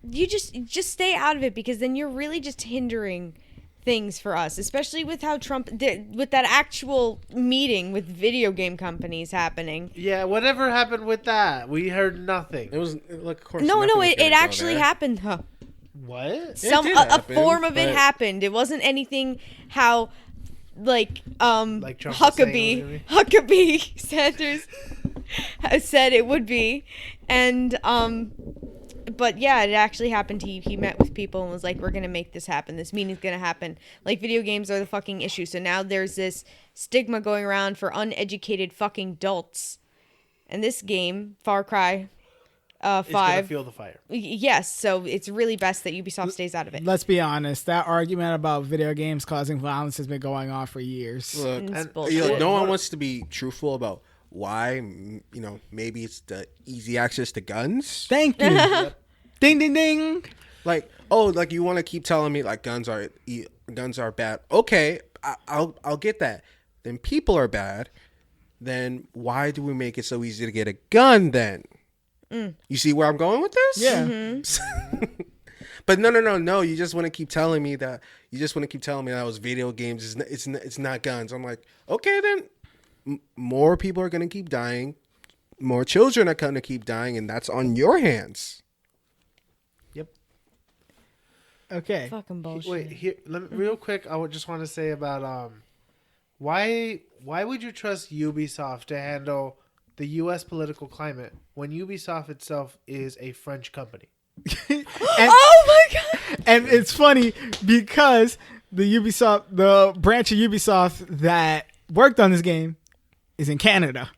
You just stay out of it, because then you're really just hindering things for us, especially with how Trump did with that actual meeting with video game companies happening. Yeah, whatever happened with that? We heard nothing. It was of course. No, nothing was it gonna go actually there. happened though. What? Some did a happen, form of it but- happened. It wasn't anything how Like Trump was saying it was Huckabee Sanders said it would be, and but yeah, it actually happened. He met with people and was like, we're gonna make this happen, this meeting's gonna happen. Like, video games are the fucking issue, so now there's this stigma going around for uneducated fucking adults. And this game, Far Cry It's gonna 5, feel the fire. yes, so it's really best that Ubisoft stays out of it. Let's be honest. That argument about video games causing violence has been going on for years. Look, It's and- bullshit. no one wants to be truthful about why. Maybe it's the easy access to guns. Thank you. Ding, ding, ding. You want to keep telling me guns are bad. Okay, I'll get that. Then people are bad. Then why do we make it so easy to get a gun then? You see where I'm going with this? Yeah. But no. You just want to keep telling me that. You just want to keep telling me that it was video games. It's not guns. I'm like, okay, then more people are gonna keep dying. More children are gonna keep dying, and that's on your hands. Yep. Okay. Fucking bullshit. Wait, here, real quick, I would just want to say about why would you trust Ubisoft to handle the U.S. political climate when Ubisoft itself is a French company? And, Oh my god! and it's funny because the branch of Ubisoft that worked on this game is in Canada.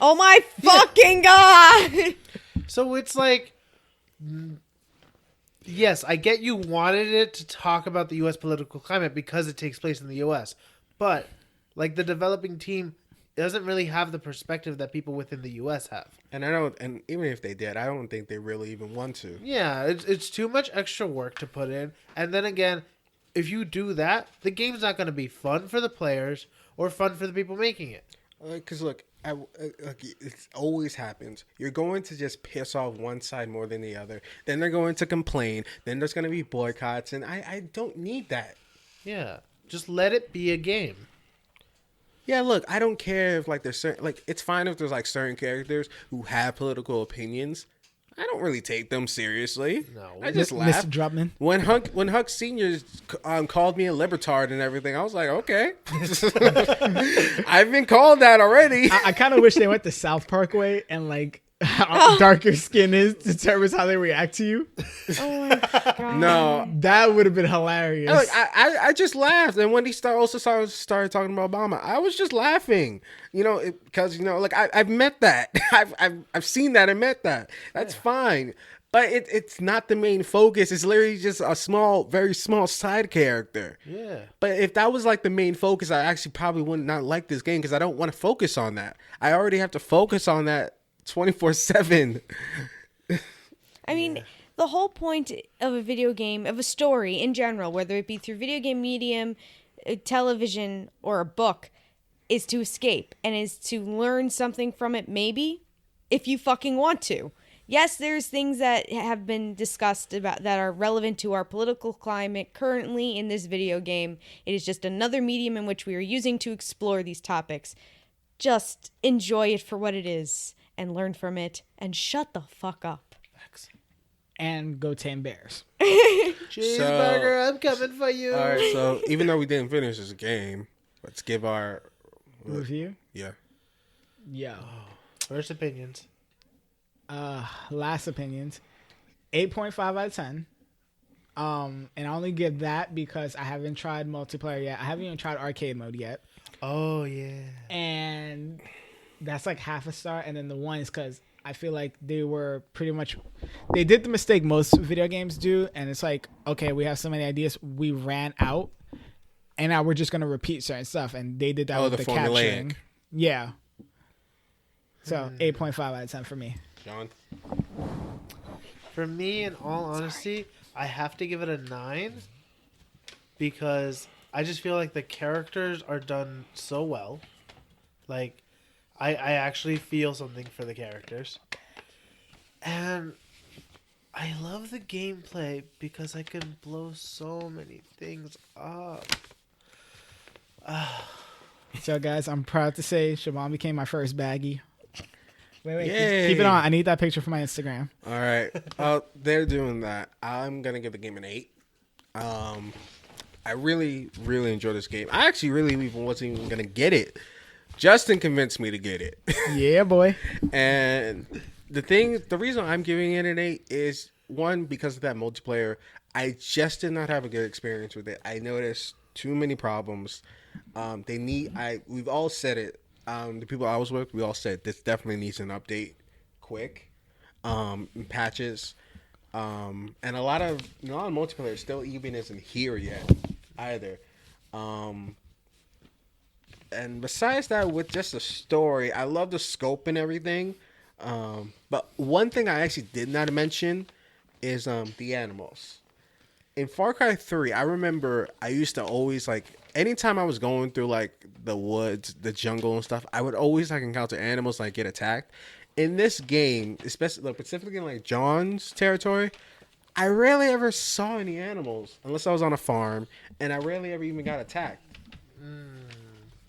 Oh my fucking god! So it's like, yes, I get you wanted it to talk about the U.S. political climate because it takes place in the U.S., but like the developing team doesn't really have the perspective that people within the U.S. have. And I don't, and even if they did, I don't think they really even want to. Yeah, it's too much extra work to put in. And then again, if you do that, the game's not going to be fun for the players or fun for the people making it. Because look, it always happens. You're going to just piss off one side more than the other. Then they're going to complain. Then there's going to be boycotts, and I don't need that. Yeah, just let it be a game. Yeah, look, I don't care if like there's certain, like it's fine if there's like certain characters who have political opinions. I don't really take them seriously. No. I just laugh. Mr. Drupman. When Huck Senior called me a libertard and everything, I was like, okay, I've been called that already. I kind of wish they went the South Park way and like how dark your skin is determines how they react to you. Oh my god! No, That would have been hilarious. look, I just laughed, and when he started talking about Obama, I was just laughing, because like I've met that, I've seen that and met that. That's fine, but it's not the main focus. It's literally just a very small side character. Yeah. But if that was like the main focus, I actually probably would not like this game because I don't want to focus on that. I already have to focus on that 24/7. I mean, the whole point of a video game, of a story in general, whether it be through video game medium, television, or a book, is to escape and is to learn something from it, maybe, if you fucking want to. Yes, there's things that have been discussed about that are relevant to our political climate currently in this video game. It is just another medium in which we are using to explore these topics. Just enjoy it for what it is and learn from it and shut the fuck up. And go tame bears. Cheeseburger, I'm coming for you. All right, so even though we didn't finish this game, let's give our Review? yeah. Yo. First opinions. Last opinions. 8.5 out of 10. And I only give that because I haven't tried multiplayer yet. I haven't even tried arcade mode yet. Oh, yeah. And that's like half a star. And then the one is because I feel like they did the mistake most video games do. And it's like, okay, we have so many ideas. We ran out. And now we're just going to repeat certain stuff. And they did that with the capturing. formulaic. Yeah. So 8.5 out of 10 for me. John. For me, in all honesty, I have to give it a 9 because I just feel like the characters are done so well. Like, I actually feel something for the characters. And I love the gameplay because I can blow so many things up. So, guys, I'm proud to say Siobhan became my first baggie. Wait, Yay. keep it on. I need that picture for my Instagram. All right. They're doing that. I'm going to give the game an 8. I really, really enjoy this game. I actually really even wasn't even going to get it. Justin convinced me to get it. Yeah, boy. And the reason I'm giving it an 8 is, one, because of that multiplayer. I just did not have a good experience with it. I noticed too many problems. We've all said it. The people I was with, we all said this definitely needs an update quick, patches, and a lot of multiplayer still even isn't here yet either. And besides that, with just the story, I love the scope and everything. But one thing I actually did not mention is the animals. In Far Cry 3, I remember I used to always, like, anytime I was going through, like, the woods, the jungle and stuff, I would always, like, encounter animals, like, get attacked. In this game, especially, like, specifically in, like, John's territory, I rarely ever saw any animals, unless I was on a farm, and I rarely ever even got attacked.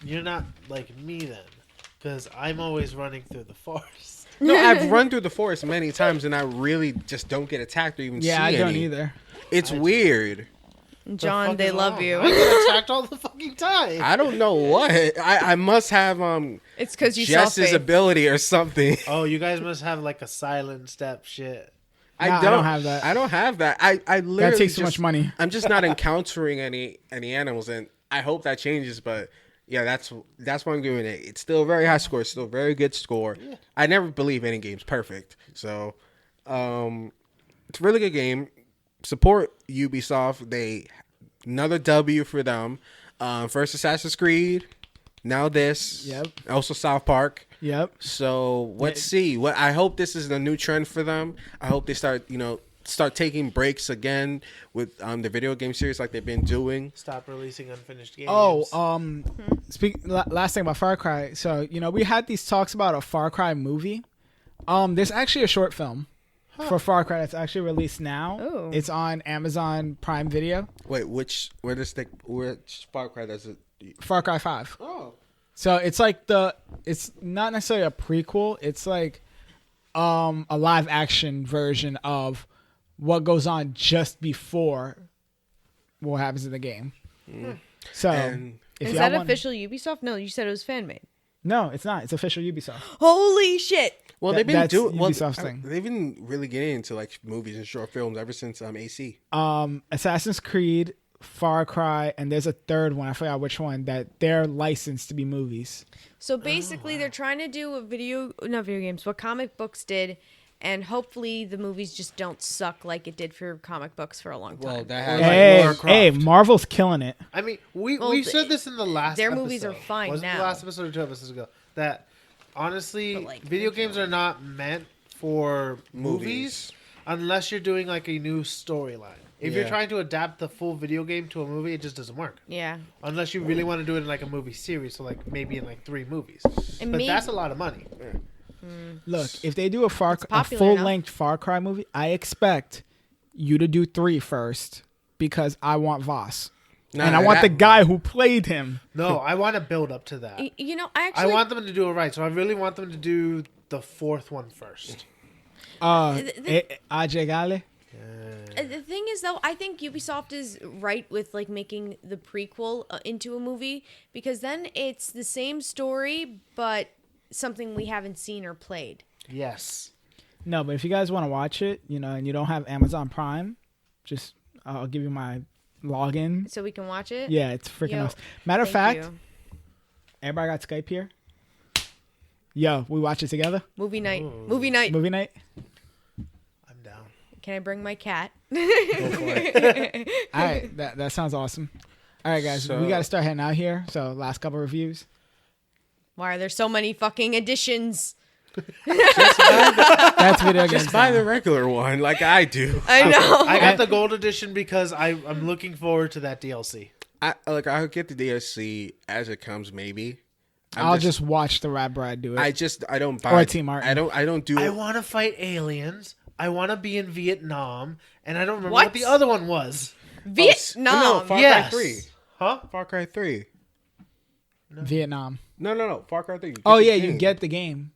You're not like me then, because I'm always running through the forest. No, I've run through the forest many times, and I really just don't get attacked or even see Yeah, I any. don't either. It's weird. John, fuck they is love wrong? you. I get attacked all the fucking time. I don't know what. I must have It's because you saw Jess's Faith. ability or something. Oh, you guys must have like a silent step shit. Nah, I don't have that. I don't have that. I literally That takes too just- much money. I'm just not encountering any animals, and I hope that changes. But yeah, that's what I'm giving it. It's still a very high score. It's still a very good score. I never believe any game's perfect, so it's a really good game. Support Ubisoft. Another W for them. First Assassin's Creed, now this. Yep. Also South Park. Yep. So let's see. What I hope this is a new trend for them. I hope they start taking breaks again with the video game series like they've been doing. Stop releasing unfinished games. Oh, last thing about Far Cry. So, we had these talks about a Far Cry movie. There's actually a short film for Far Cry that's actually released now. Oh. It's on Amazon Prime Video. Wait, which Far Cry does it? Far Cry 5. Oh, So it's like it's not necessarily a prequel. It's like a live action version of what goes on just before what happens in the game. So And if Is y'all that want- official Ubisoft? No, you said it was fan made. No, it's not. It's official Ubisoft. Holy shit! well, That- they've been that's doing Ubisoft's thing. They've been really getting into like movies and short films ever since AC. Assassin's Creed, Far Cry, and there's a third one. I forgot which one that they're licensed to be movies. So basically, they're trying to do not video games, what comic books did, and hopefully the movies just don't suck like it did for comic books for a long time. Well, that has Hey, Marvel's killing it. I mean, we Well, said this in the last. their movies are episode. fine Was it now. the last episode or 2 episodes ago? That honestly, But, like, video games are not meant for movies unless you're doing like a new storyline. If you're Yeah. trying to adapt the full video game to a movie, it just doesn't work. Yeah. Unless you really want to do it in like a movie series, so like maybe in like 3 movies. And But maybe- that's a lot of money. Look, if they do a popular full enough. length Far Cry movie, I expect you to do 3 first because I want Voss. And I want the guy who played him. No, I want to build up to that. You know, I I actually want them to do it right, so I really want them to do the 4th one first. Ajay Gale. The thing is, though, I think Ubisoft is right with like making the prequel into a movie because then it's the same story but something we haven't seen or played. Yes. No, but if you guys want to watch it, and you don't have Amazon Prime, just I'll give you my login. So we can watch it. Yeah, it's freaking Yo, awesome. Matter of Thank fact, you. everybody got Skype here. Yo, we watch it together. Movie night. Movie night. Movie night. I'm down. Can I bring my cat? All right, that sounds awesome. All right, guys, So- we got to start heading out here. So last couple reviews. Why are there so many fucking editions? That's video games. Just buy now. the regular one like I do. I know. I got the gold edition because I'm looking forward to that DLC. I'll get the DLC as it comes, maybe. I'll just watch the Rad Brad do it. I don't buy Or Team Martin. I don't do I it. want to fight aliens. I want to be in Vietnam, and I don't remember What? what the other one was. Vietnam. No, Far Yes. Cry 3. Huh? Far Cry 3. Vietnam. No. Far Cry 3. You get Oh the yeah, game. you get the game.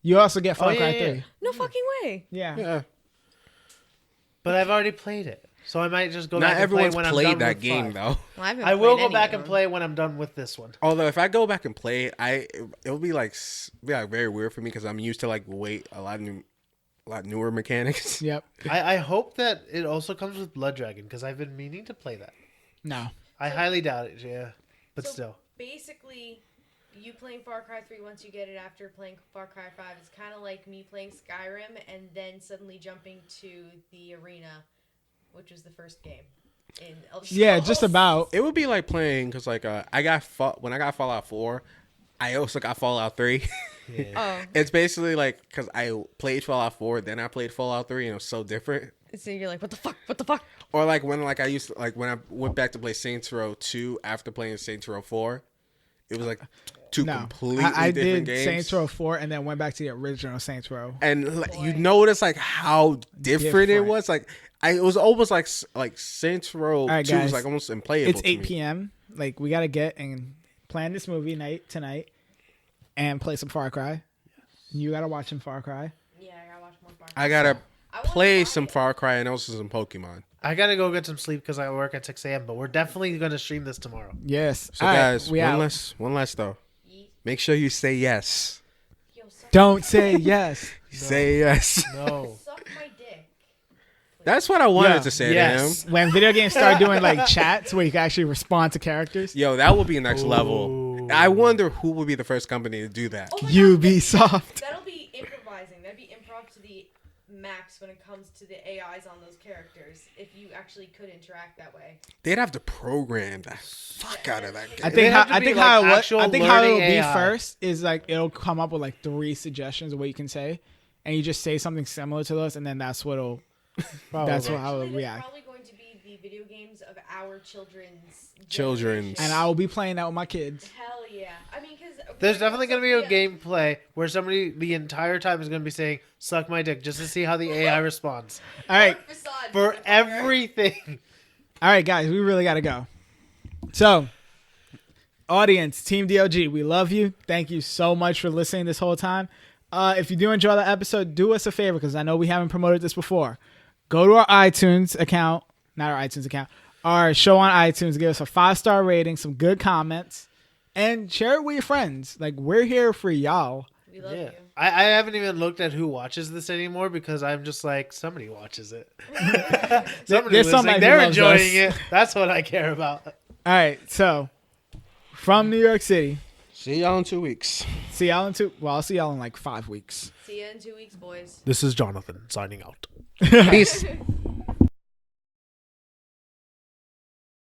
You also get Far yeah, Cry yeah, 3. yeah. No fucking way. Yeah. Yeah. But I've already played it, so I might just go Not back and play everyone's when I'm played done that with game 5. though. Well, I haven't I will played go any back of and them. play when I'm done with this one. Although if I go back and play it, it'll be like very weird for me because I'm used to like a lot newer mechanics. Yep. I hope that it also comes with Blood Dragon because I've been meaning to play that. No. I highly doubt it, yeah, but So still. basically, you playing Far Cry 3 once you get it after playing Far Cry 5 is kind of like me playing Skyrim and then suddenly jumping to the arena, which was the first game in Elder Yeah, Scrolls. just about. It would be like playing because like when I got Fallout 4, I also got Fallout 3. Oh, It's basically like because I played Fallout 4, then I played Fallout 3, and it was so different. so you're like, what the fuck? What the fuck? Or like when I used to when I went back to play Saints Row 2 after playing Saints Row 4, it was like two No. completely I different did games. Saints Row 4 and then went back to the original Saints Row. And like, you notice like how different it Different. was. Like it was almost like Saints Row right, 2 guys. was like almost unplayable. It's to 8 me. p.m. Like, we got to get and plan this movie night tonight and play some Far Cry. You got to watch some Far Cry. Yeah, I gotta watch more Far Cry. I gotta I wanna play buy some it. Far Cry and also some Pokemon. I gotta go get some sleep because I work at 6 a.m. But we're definitely gonna stream this tomorrow. Yes. So All right, guys, we out. one last though. Make sure you say yes. Don't say yes. Say yes. No. Suck my dick. That's what I wanted Yeah. to say Yes. to him. When video games start doing like chats where you can actually respond to characters. Yo, that would be next level. Ooh. I wonder who will be the first company to do that. Oh my God, Ubisoft. that'll be improvising. That'd be improv to the max when it comes to the AIs on those characters. If you actually could interact that way. They'd have to program the fuck out of that game. I They think have how, to I be, think like, how it would- actual I think how it'll learning be AI. first is like it'll come up with like 3 suggestions of what you can say, and you just say something similar to those, and then that's what'll that's what how it'll Actually, react. that's probably going to be the video games of our children's. Children's. generation. And I will be playing that with my kids. Hell yeah! I mean, because There's definitely gonna be a gameplay where somebody the entire time is gonna be saying "suck my dick" just to see how the AI responds All right, for everything. all right, guys, we really gotta go. So, audience, Team DLG, we love you. Thank you so much for listening this whole time. If you do enjoy the episode, do us a favor because I know we haven't promoted this before. Go to our iTunes account, not our iTunes account, our show on iTunes. Give us a 5-star rating, some good comments, and share it with your friends. Like, we're here for y'all. We love Yeah, you. I haven't even looked at who watches this anymore because I'm just like somebody watches it. Somebody There's listening, somebody who they're loves enjoying us. it. That's what I care about. All right, so from New York City, See y'all in 2 weeks. see y'all in I'll see y'all in like 5 weeks. See you in 2 weeks, boys. This is Jonathan signing out. Peace.